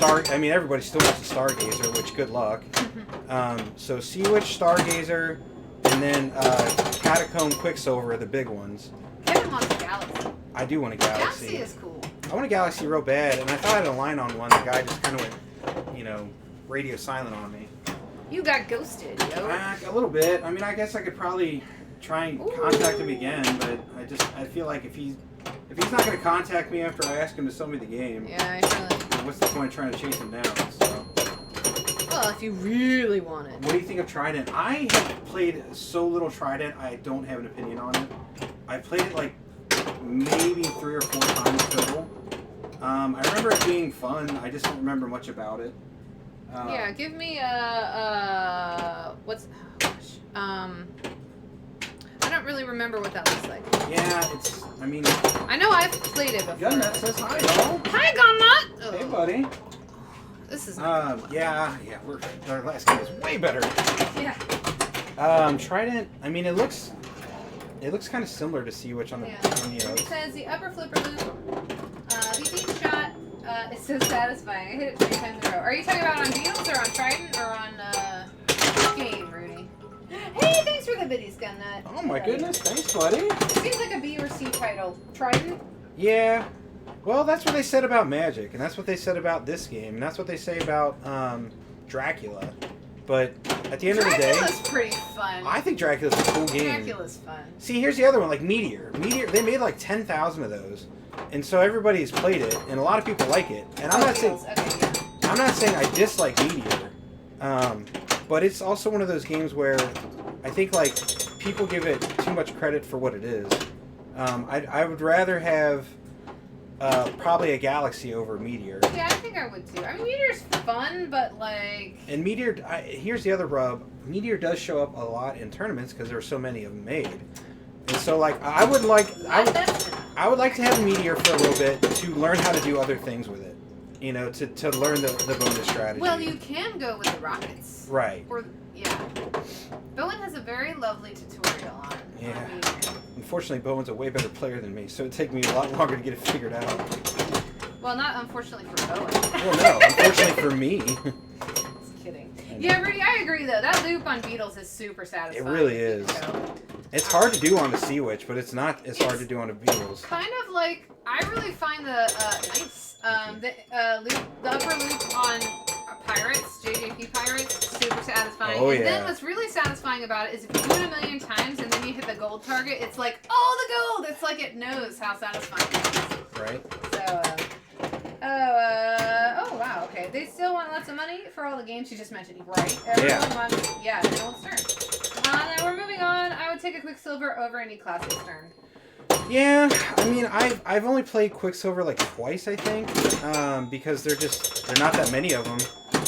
everybody still wants a Stargazer, which, good luck. So Sea Witch, Stargazer, and then Catacomb, Quicksilver are the big ones. Kevin wants a Galaxy. I do want a Galaxy. Galaxy is cool. I want a Galaxy real bad, and I thought I had a line on one. The guy just kind of went, radio silent on me. You got ghosted, yo. A little bit. I mean, I guess I could probably try and contact him again, but I feel like if he's not going to contact me after I ask him to sell me the game, what's the point of trying to chase him down? So. Well, if you really want it. What do you think of Trident? I have played so little Trident, I don't have an opinion on it. I played it like maybe 3 or 4 times total. I remember it being fun. I just don't remember much about it. Yeah, give me what's? Oh gosh. I don't really remember what that looks like. Yeah, I know I've played it before. Gunnut says hi, y'all. Hi, Gunnut. Oh. Hey, buddy. This is. Yeah. Our last game was way better. Yeah. Trident. I mean, it looks kind of similar to Sea Witch on the. It says the upper flipper loop. The beam shot is so satisfying. I hit it 3 times in a row. Are you talking about on Beatles or on Trident or on game, Rudy? Hey, thanks for the biddies, Gunnut. Oh my goodness, thanks, buddy. It seems like a B or C title. Trident? Yeah. Well, that's what they said about Magic, and that's what they said about this game, and that's what they say about Dracula. But at the end of the day, Dracula's pretty fun. I think Dracula's a cool game. Dracula's fun. See, here's the other one, like Meteor. Meteor, they made like 10,000 of those, and so everybody's played it, and a lot of people like it. And I'm not saying I dislike Meteor, but it's also one of those games where I think like people give it too much credit for what it is. I would rather have probably a Galaxy over Meteor. Yeah, I think I would too. I mean, Meteor's fun, but like. And Meteor, here's the other rub. Meteor does show up a lot in tournaments because there are so many of them made. And so, like, I would like to have Meteor for a little bit to learn how to do other things with it. You know, to learn the bonus strategy. Well, you can go with the rockets. Right. Or yeah. Bowen has a very lovely tutorial on. Yeah. On Meteor. Unfortunately, Bowen's a way better player than me, so it'd take me a lot longer to get it figured out. Well, not unfortunately for Bowen. Well, no, unfortunately for me. Just kidding. Yeah, Rudy, I agree though. That loop on Beetles is super satisfying. It really is. It's hard to do on the Sea Witch, but it's not as hard to do on the Beetles. Kind of like I really find the upper loop on Pirates, JJP Pirates, super satisfying. Oh, and yeah. then what's really satisfying about it is if you do it a million times and then you hit the gold target, it's like, oh, the gold! It's like it knows how satisfying it is. Right. So, oh wow, okay. They still want lots of money for all the games you just mentioned, right? Everyone wants, yeah, Gold's turn. Now we're moving on. I would take a Quicksilver over any Classic's turn. Yeah, I mean, I've only played Quicksilver like twice, I think, because they're not that many of them.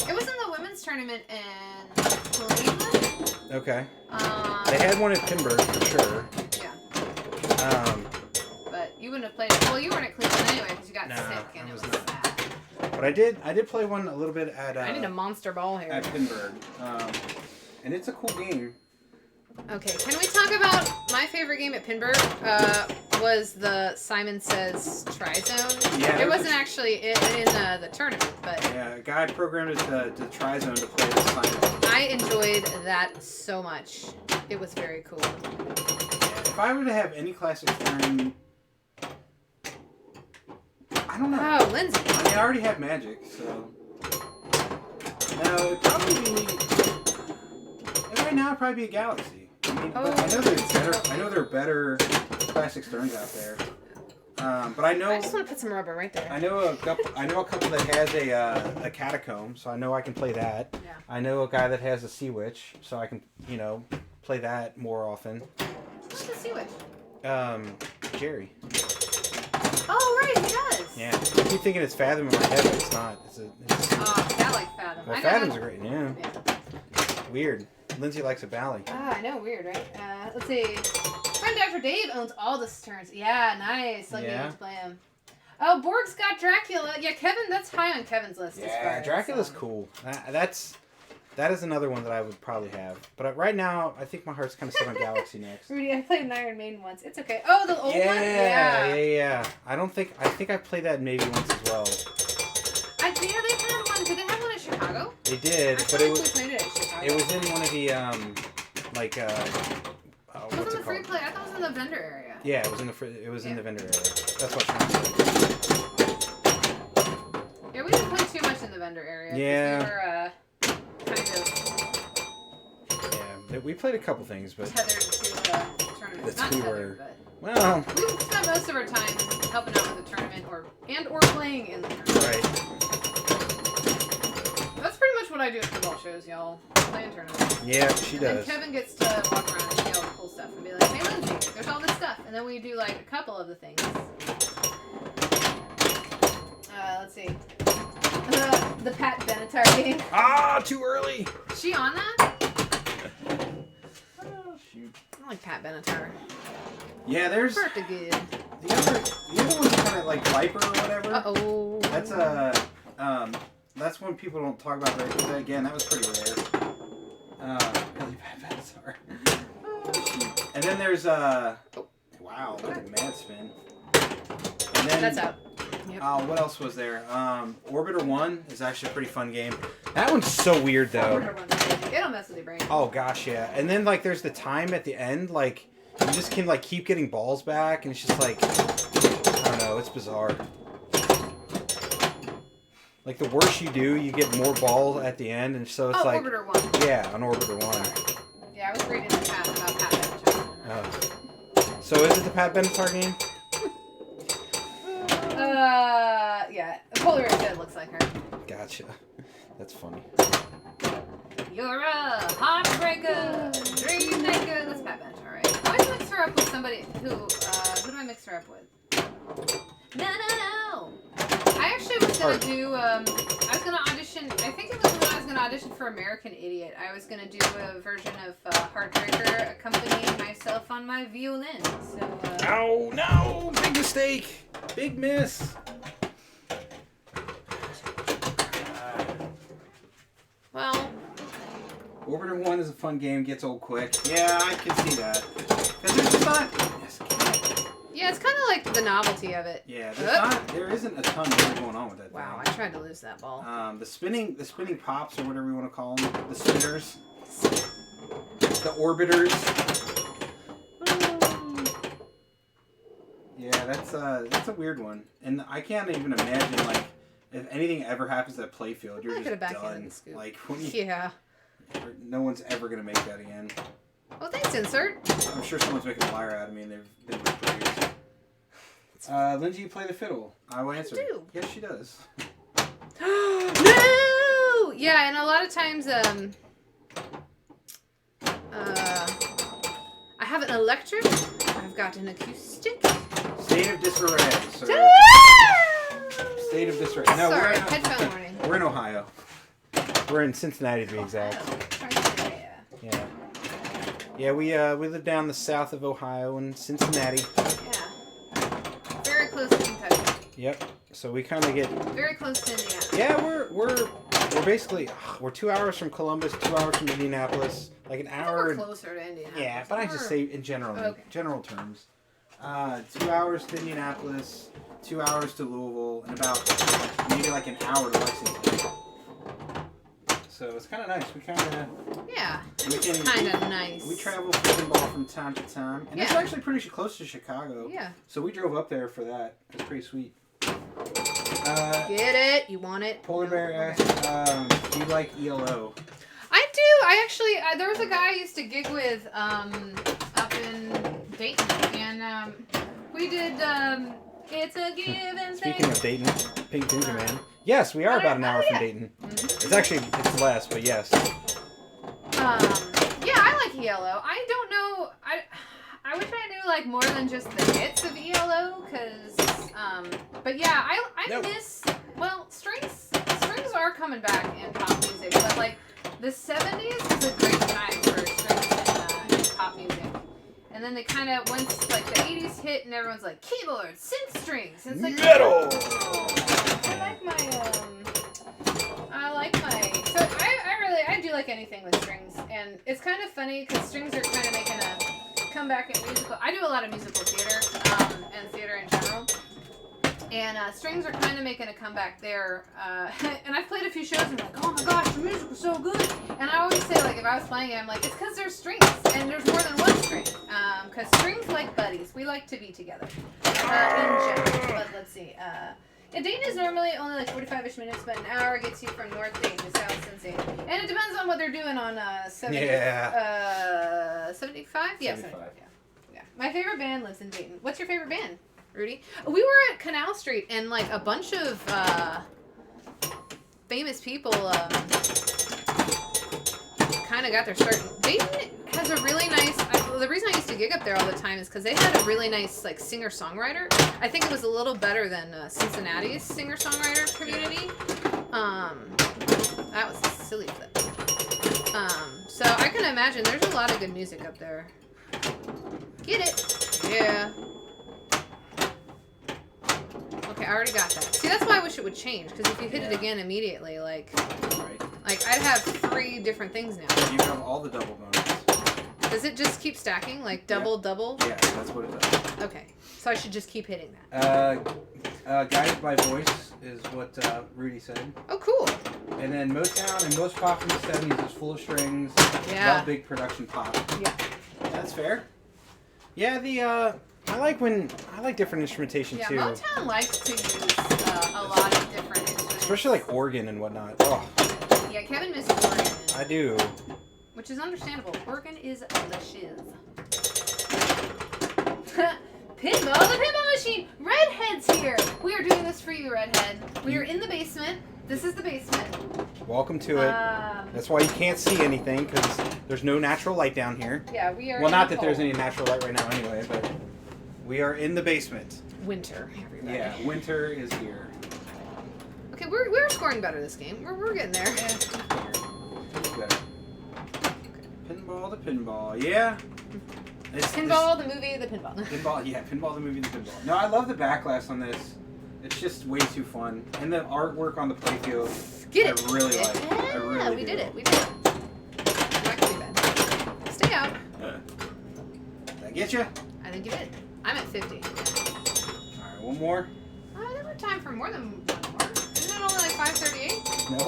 It was in the women's tournament in Cleveland. Okay. They had one at Pinball for sure. Yeah. But you wouldn't have played it. Well, you weren't at Cleveland anyway because you got sick and it was not. sad. But I did play one a little bit at. I need a monster ball here. At Pinball, and it's a cool game. Okay, can we talk about my favorite game at Pinball? Was the Simon Says Tri-Zone. Yeah, it wasn't actually in the tournament, but yeah, a guy programmed it to Tri-Zone to play the Simon. I enjoyed that so much. It was very cool. If I were to have any classic turn, I don't know. Oh, Lindsay. I mean, I already have Magic, so no, it'd probably be. Right now, it'd probably be a Galaxy. I mean, but I know there are better classic Sterns out there. But I know. I just want to put some rubber right there. I know a couple that has a Catacomb, so I know I can play that. Yeah. I know a guy that has a Sea Witch, so I can play that more often. What's the Sea Witch? Jerry. Oh right, he does. Yeah. I keep thinking it's Fathom in my head, but it's not. I like Fathom. Well, Fathom's a great. Yeah. Weird. Lindsay likes a bally. I know, weird, right? Let's see. Friend Dr. Dave owns all the Sterns. Yeah, nice. Let me to play him. Oh, Borg's got Dracula. Yeah, Kevin. That's high on Kevin's list. Yeah, Dracula's cool. That is another one that I would probably have. But right now, I think my heart's kind of set on Galaxy next. Rudy, I played an Iron Maiden once. It's okay. Oh, the old one. Yeah. I think I played that maybe once as well. They had one. Did they have one in Chicago? They did, but we played it in Chicago. It was in one of the it was in the free play. I thought it was in the vendor area. Yeah, it was in the vendor area. That's what I'm saying. Yeah, we didn't play too much in the vendor area. Yeah. We were kind of. Yeah, we played a couple things, but tethered to tournaments. Not tethered, but. Well. We spent most of our time helping out with the tournament or playing in the tournament. Right. That's pretty much what I do at football shows, y'all. Playing tournaments. Yeah, she does. And Kevin gets to walk around and see all the cool stuff and be like, hey, Lindsay, there's all this stuff. And then we do like a couple of the things. Let's see. The Pat Benatar game. Ah, too early. Is she on that? Oh, shoot. I like Pat Benatar. Yeah, there's. Pretty good. The other one's kind of like Viper or whatever. Uh-oh. That's one people don't talk about very much. Again, that was pretty rare. Really bad Benatar. And then there's wow, look at Mad Spin. And then that's out. Yep. What else was there? Orbiter 1 is actually a pretty fun game. That one's so weird though. It'll mess with your brain. Oh gosh, yeah. And then like there's the time at the end, like you just can like keep getting balls back, and it's just like I don't know, it's bizarre. Like the worse you do, you get more balls at the end, and so it's like Orbiter 1. Yeah, on Orbiter 1. Sorry. Yeah, I was reading the chat about Pat Benatar. Oh. So is it the Pat Benatar game? Yeah. Polar Red looks like her. Gotcha. That's funny. You're a heartbreaker, dream maker. That's Pat Benatar, right? I always mix her up with somebody who do I mix her up with? No, no, no. gonna do. I was gonna audition. I think it was when I was gonna audition for American Idiot. I was gonna do a version of Heartbreaker, accompanying myself on my violin. So. Oh no! Big mistake. Big miss. Well. Orbiter 1 is a fun game. Gets old quick. Yeah, I can see that. Because there's just not. Yeah, it's kind of like the novelty of it. Yeah, there isn't a ton really going on with that. Wow, thing. I tried to lose that ball. The spinning pops or whatever you want to call them, the spinners, the orbiters. Yeah, that's a weird one, and I can't even imagine like if anything ever happens at playfield, you're just done. Like when you, no one's ever gonna make that again. Oh, thanks, insert. I'm sure someone's making a liar out of me, and they've been replaced. Lindsay, you play the fiddle. I will answer. I do. Yes, she does. No! Yeah, and a lot of times, I have an electric. I've got an acoustic. State of disarray, sir. State of disarray. No, sorry, headphone warning. We're in Ohio. We're in Cincinnati to be exact. Yeah. Yeah, we live down the south of Ohio in Cincinnati. Yeah. Very close to Kentucky. Yep. So we kind of get very close to Indiana. Yeah, we're basically we're 2 hours from Columbus, 2 hours from Indianapolis, like an hour. We're closer to Indianapolis. Yeah, but I just say in general, general terms. 2 hours to Indianapolis, 2 hours to Louisville, and about maybe like an hour to Lexington. So it's kind of nice. We kind of it's kind of nice. We travel for Pinball from time to time, and it's actually pretty close to Chicago. Yeah. So we drove up there for that. It's pretty sweet. Get it? You want it? Polar Bear. Do you like ELO? I do. I actually there was a guy I used to gig with up in Dayton, and we did. It's a give and take. Speaking of Dayton, Pink Ginger Man. Yes, we are about an hour from Dayton. It's actually less, but yes. Yeah, I like ELO. I don't know. I wish I knew like more than just the hits of ELO, cause but yeah, I miss strings are coming back in pop music, but like the 70s was a great time for strings in pop music. And then they kind of, once like the 80s hit and everyone's like, keyboards, synth strings. And it's like, metal! So I do like anything with strings. And it's kind of funny because strings are kind of making a comeback in musical. I do a lot of musical theater and theater in general. And strings are kind of making a comeback there. And I've played a few shows and I'm like, oh my gosh, the music was so good. And I always say, like, if I was playing it, I'm like, it's because there's strings. And there's more than one string. Because strings like buddies. We like to be together. In general. But let's see. Dayton is normally only like 45-ish minutes, but an hour gets you from North Dayton to South Cincinnati. And it depends on what they're doing on 75? Yeah, 75. Yeah. My favorite band lives in Dayton. What's your favorite band, Rudy? We were at Canal Street, and like a bunch of famous people kind of got their start. Dayton has a really nice. The reason I used to gig up there all the time is because they had a really nice like singer-songwriter. I think it was a little better than Cincinnati's singer-songwriter community. That was silly flip. So I can imagine there's a lot of good music up there. Get it? Yeah. Okay, I already got that. See, that's why I wish it would change, because if you hit it again immediately, like I'd have 3 different things now. You have all the double bonus. Does it just keep stacking, like double? Yeah, that's what it does. Okay, so I should just keep hitting that. Guided by Voice is what Rudy said. Oh, cool. And then Motown and most pop in the 70s is full of strings. Yeah. Love big production pop. Yeah. That's fair. Yeah, I like different instrumentation too. Yeah, Motown likes to use a lot of different instruments. Especially like organ and whatnot. Oh. Yeah, Kevin misses organ. I do. Which is understandable. Organ is the shiz. Pinball, the pinball machine! Redhead's here! We are doing this for you, Redhead. We are in the basement. This is the basement. Welcome to it. That's why you can't see anything, because there's no natural light down here. Yeah, we are. Well, not that there's any natural light right now anyway, but we are in the basement. Winter, everybody. Yeah, winter is here. Okay, Okay, we're scoring better this game. We're getting there. Yeah, it's better. Pinball the pinball. Yeah. Pinball the movie, the pinball. Pinball, yeah, Pinball the movie, the pinball. No, I love the backlash on this. It's just way too fun. And the artwork on the playfield, Get it. I really like. Yeah, I really we do. did it. We did it. Not gonna be bad. Stay out. Did I get you? I think you did. I'm at 50. Alright, one more. I never time for more than one more. Isn't it only like 5:38? No,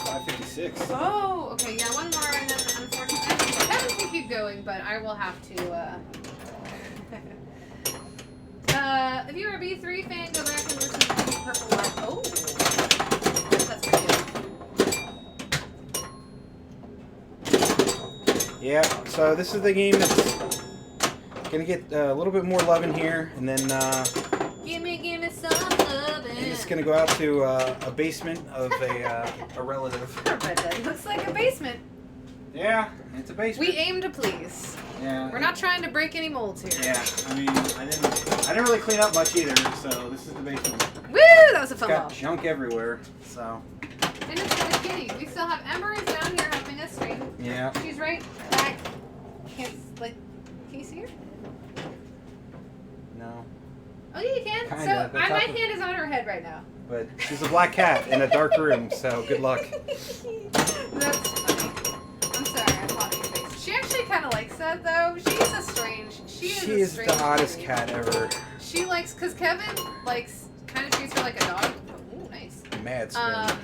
5:56. Oh, okay. Yeah, one more, and then unfortunately, Kevin can keep going, but I will have to. If you are a B3 fan, go back and listen to Purple Light. Oh, that's pretty good. Yeah, so this is the game that's gonna get a little bit more love in here, and then Give me some lovin'. and it's gonna go out to a basement of a relative. It looks like a basement. Yeah, it's a basement. We aim to please. Yeah. We're not trying to break any molds here. Yeah, I mean, I didn't really clean up much either, so this is the basement. Woo! That was a fun Got ball. junk everywhere, so. And it's got a kitty. We still have Ember is down here helping us stream. Yeah. She's right back. Can you see her? No. Oh, yeah, you can. Kinda, So that's my how- hand is on her head right now. But she's a black cat in a dark room, so good luck. That's funny. I'm sorry, I thought your face. She actually kind of likes that though. She's a strange. She is strange the oddest kitty. cat ever. She likes, cause Kevin likes, kind of treats her like a dog. Ooh, nice. Mad spin. I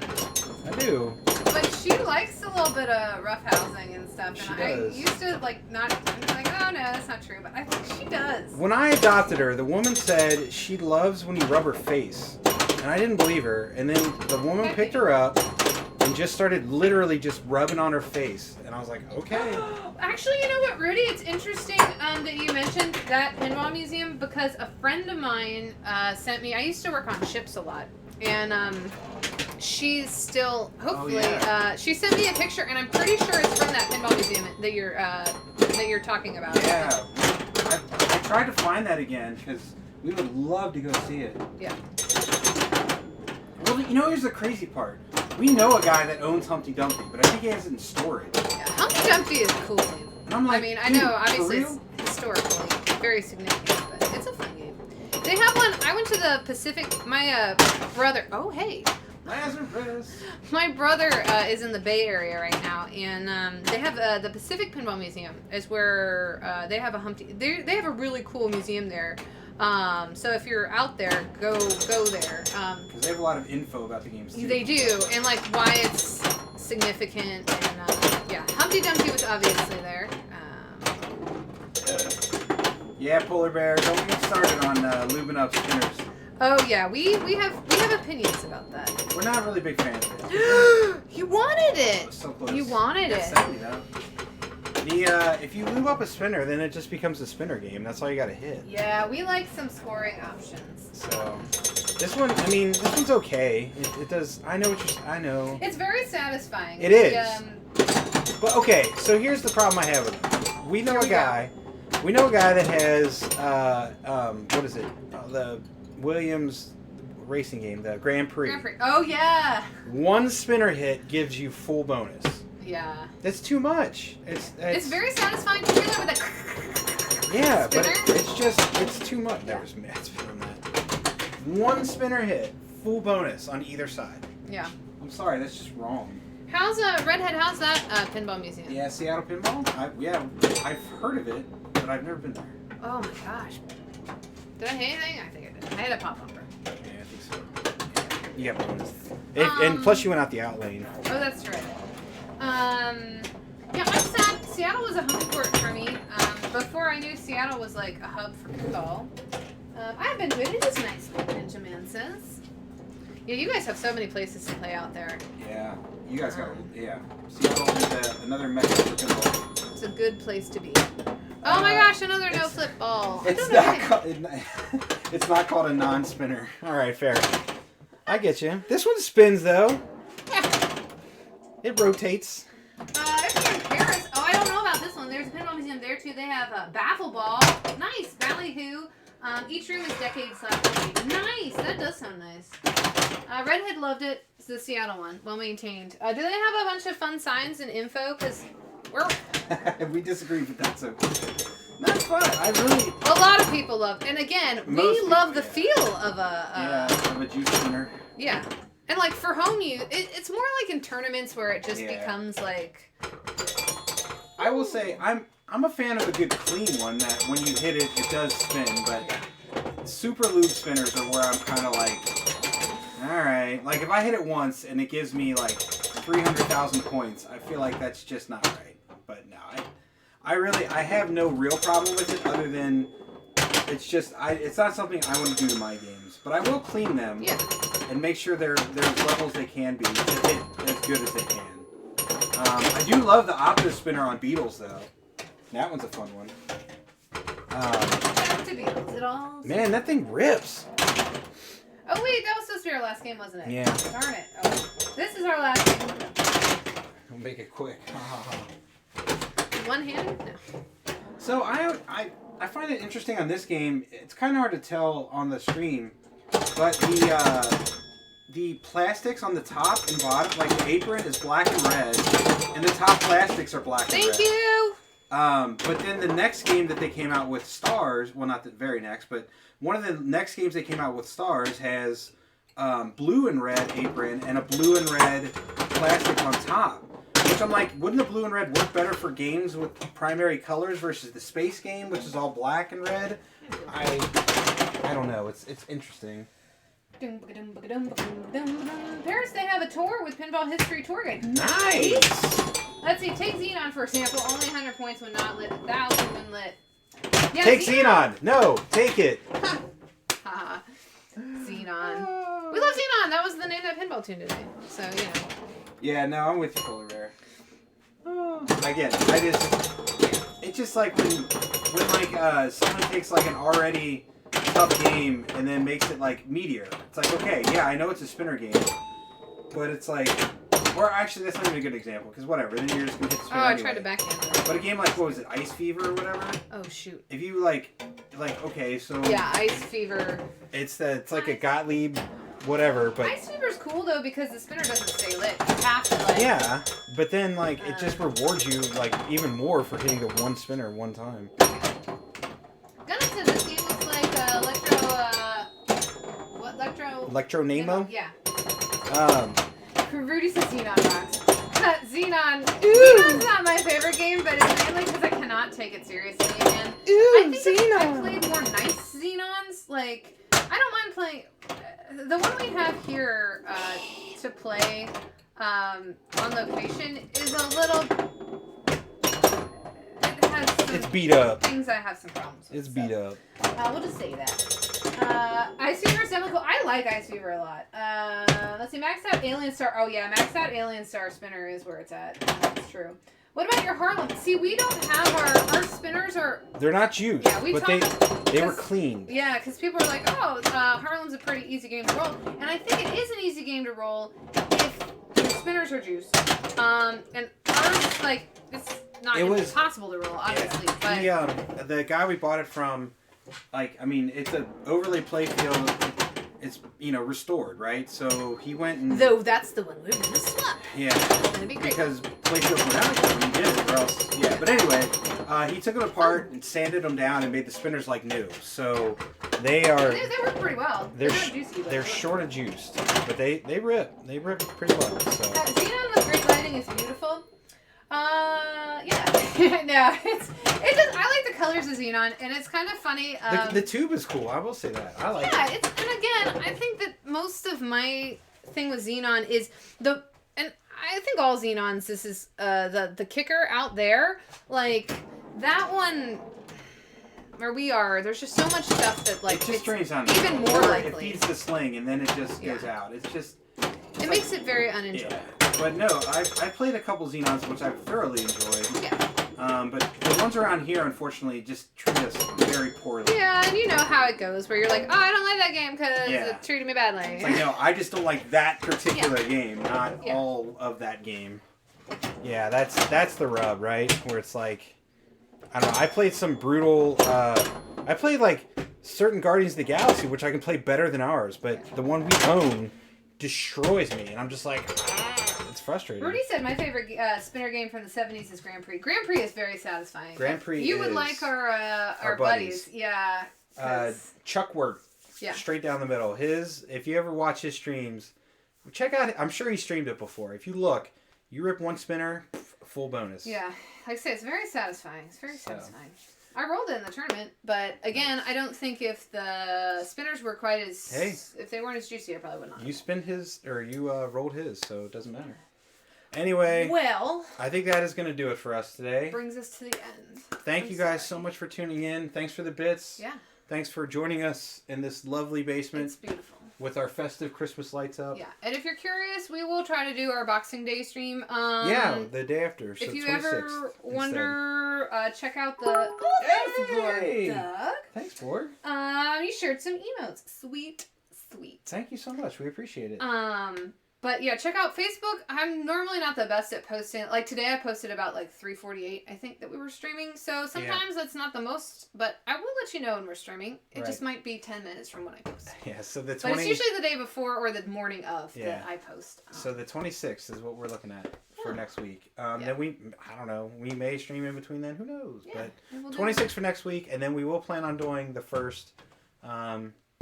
do. But she likes a little bit of roughhousing and stuff, and She I does. used to like not. I'm like, oh no, that's not true. But I think she does. When I adopted her, the woman said she loves when you rub her face. And I didn't believe her. And then the woman picked her up and just started literally just rubbing on her face. And I was like, okay. Actually, you know what, Rudy? It's interesting that you mentioned that pinball museum because a friend of mine sent me. I used to work on ships a lot, and she's still hopefully. She sent me a picture, and I'm pretty sure it's from that pinball museum that you're talking about. Yeah. I tried to find that again because we would love to go see it. Yeah. Well, you know, here's the crazy part. We know a guy that owns Humpty Dumpty, but I think he has it in storage. Yeah, Humpty Dumpty is a cool game. And I'm like, I mean, I dude, know obviously for real? it's historically very significant, but it's a fun game. They have one. I went to the Pacific. My brother. Oh, hey. Lazarus. My brother is in the Bay Area right now, and they have the Pacific Pinball Museum is where they have a Humpty. They have a really cool museum there. So if you're out there, go there. Because they have a lot of info about the games too. They do, and like why it's significant, and yeah, Humpty Dumpty was obviously there. Yeah, Polar Bear, don't get started on lubing up spinners. Oh yeah, we have opinions about that. We're not really big fans of it. You wanted Oh, it. so close. You wanted it. Sadly, though. If you lube up a spinner, then it just becomes a spinner game. That's all you gotta hit. Yeah, we like some scoring options. So, this one, I mean, this one's okay. It does, I know what I know. It's very satisfying. It is. But okay, so here's the problem I have with it. We know a guy that has, what is it? The Williams racing game, the Grand Prix. Oh yeah. One spinner hit gives you full bonus. Yeah. That's too much. It's very satisfying to hear that with a yeah, spinner. but it's too much. There was mad spin on that. One spinner hit, full bonus on either side. Yeah. I'm sorry, that's just wrong. How's Redhead? How's that pinball museum? Yeah, Seattle Pinball. I've heard of it, but I've never been there. Oh my gosh. Did I hit anything? I think I did. I hit a pop bumper. Yeah, I think so. You got bonus. And plus, you went out the out lane. Oh, that's right. Yeah, I'm sad. Seattle was a home port for me. Before I knew Seattle was like a hub for pinball. I've been to it. It is nice, like Ninja Man says. Yeah, you guys have so many places to play out there. Yeah, you guys got Seattle is another mecca for pinball. It's a good place to be. Oh my gosh, another no flip ball. It's not called a non-spinner. All right, fair. I get you. This one spins though. It rotates. If you're in Paris, I don't know about this one. There's a pinball museum there too. They have a baffle ball. Nice, ballyhoo. Each room is decade/decade. Nice, that does sound nice. Redhead loved it. the Seattle one. Well maintained. Do they have a bunch of fun signs and info? Because we're... we disagree, but that's okay. That's fun. I really... A lot of people love... And again, we love the feel of of a juice spinner. Yeah. And like for home use, it's more like in tournaments where it just becomes like... I will say, I'm a fan of a good clean one that when you hit it, it does spin, but super lube spinners are where I'm kind of like, alright. Like if I hit it once and it gives me like 300,000 points, I feel like that's just not right. But no, I have no real problem with it other than it's not something I want to do to my games. But I will clean them and make sure they're as level as they can be to hit as good as they can. I do love the Optus spinner on Beetles though. That one's a fun one. Back to Beetles. It all... Man, that thing rips. Oh wait, that was supposed to be our last game, wasn't it? Yeah. Darn it. Oh, this is our last game. We'll make it quick. One-handed? No. So I find it interesting on this game. It's kind of hard to tell on the stream, but the plastics on the top and bottom, like the apron, is black and red, and the top plastics are black and red. Thank you. But then the next game that they came out with Stars, well, not the very next, but one of the next games they came out with Stars has blue and red apron and a blue and red plastic on top. Which I'm like, wouldn't the blue and red work better for games with primary colors versus the space game, which is all black and red? I don't know. It's interesting. Paris, they have a tour with Pinball History Tour Guide. Nice! Let's see, take Xenon for example. Only 100 points when not lit, 1,000 when lit. Yeah, take Xenon! No, take it! Xenon. We love Xenon! That was the name of that pinball tune today. So, you know. Yeah, no, I'm with you, Polar Bear. I get it. It's just like when like someone takes like an already tough game and then makes it like Meteor. It's like, okay, yeah, I know it's a spinner game, but it's like, or actually that's not even a good example because whatever, then you're just gonna hit the spinner. I anyway. tried to backhand it. But a game like, what was it, Ice Fever or whatever? Oh shoot. If you like okay, so yeah, Ice Fever. It's like a Gottlieb. Whatever, but Ice Fever's cool though because the spinner doesn't stay lit. You have to like. Yeah, but then like it just rewards you like even more for hitting the one spinner one time. Gonna say this game looks like Electro Nemo? Yeah. Rudy says Xenon rocks. Xenon. Xenon's not my favorite game, but it's mainly because I cannot take it seriously again. I think Xenon. I played more nice Xenons. Like I don't mind playing. The one we have here to play on location is a little. It has some it's beat up. things I have some problems with. It's beat up. We'll just say that. Ice Fever is definitely cool. I like Ice Fever a lot. Let's see, Maxed Out Alien Star. Oh yeah, Maxed Out Alien Star spinner is where it's at. That's true. What about your Harlem? See, we don't have our spinners are. They're not used. Yeah, we but they were cleaned. Yeah, because people are like, oh, Harlem's a pretty easy game to roll, and I think it is an easy game to roll if the spinners are juiced. And ours, like, it's not impossible to roll, obviously. Yeah. But the guy we bought it from, like, I mean, it's an overlay playfield. It's restored, right? So he went and though that's the one we're gonna swap. Yeah, It's gonna be great. because playfields went out, so he did it, or else. Yeah, but anyway, he took it apart and sanded them down and made the spinners like new. So they are. They work pretty well. They're not juicy. They're short of juiced, but they rip. They rip pretty well. So. Xenon with great lighting is beautiful. Yeah. No, it's just I like the colors of Xenon, and it's kind of funny. The tube is cool. I will say that. I like it. Yeah, and again, I think that most of my thing with Xenon is and I think all Xenons, this is the kicker out there, like that one where we are. There's just so much stuff that like it just drains on even more likely. It feeds the sling and then it just goes out. It's just. It makes it very unenjoyable. Yeah. But no, I played a couple Xenons which I've thoroughly enjoyed. Yeah. But the ones around here, unfortunately, just treat us very poorly. Yeah, and you know how it goes, where you're like, oh, I don't like that game because it treated me badly. It's like, no, I just don't like that particular game, not all of that game. Yeah, that's the rub, right? Where it's like, I don't know, I played some brutal, I played like certain Guardians of the Galaxy, which I can play better than ours, but the one we own destroys me, and I'm just like, it's frustrating. Rudy said my favorite spinner game from the 70s is Grand Prix. Grand Prix is very satisfying. Grand Prix You would is like our buddies. Yeah. Chuck Wirt. Yeah. Straight down the middle. If you ever watch his streams, check out, I'm sure he streamed it before. If you look, you rip one spinner, full bonus. Yeah. Like I say, it's very satisfying. It's very satisfying. I rolled it in the tournament, but again, I don't think if the spinners were quite as... if they weren't as juicy, I probably would not. You spin his, or you rolled his, so it doesn't matter. Anyway, well, I think that is going to do it for us today. Brings us to the end. Thank you guys so much for tuning in. Thanks for the bits. Yeah. Thanks for joining us in this lovely basement. It's beautiful. With our festive Christmas lights up. Yeah, and if you're curious, we will try to do our Boxing Day stream. The day after. So if you 26th ever wonder, check out the... Hey! Doug. Thanks, Borg. You shared some emotes. Sweet. Thank you so much. We appreciate it. But yeah, check out Facebook. I'm normally not the best at posting. Like today I posted about like 3:48, I think, that we were streaming. So sometimes that's not the most, but I will let you know when we're streaming. It just might be 10 minutes from when I post. Yeah, so the 20... But it's usually the day before or the morning of that I post. So the 26th is what we're looking at for next week. Then I don't know, we may stream in between then. Who knows? Yeah, but 26th for next week, and then we will plan on doing the first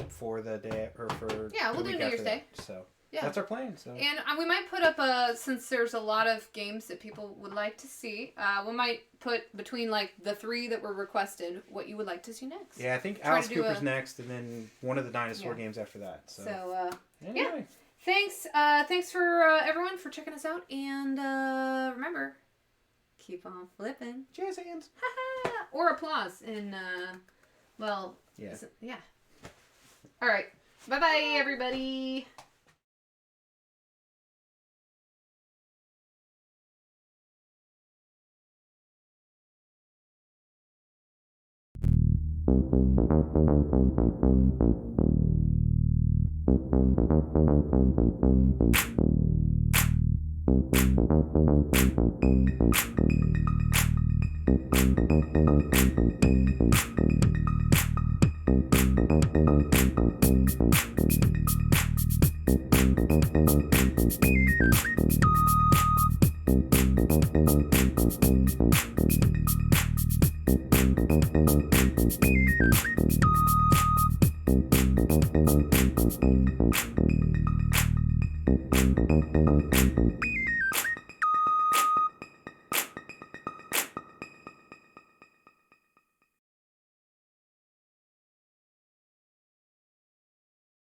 for the day, or for we'll do New Year's Day. So... Yeah. That's our plan. So. And we might put up since there's a lot of games that people would like to see, we might put between like the 3 that were requested what you would like to see next. Yeah, I think Alice Cooper's next, and then one of the dinosaur games after that. So, anyway. Yeah. Thanks for everyone for checking us out, and remember, keep on flipping. Jazz hands. Or applause in yeah. All right. Bye-bye, everybody.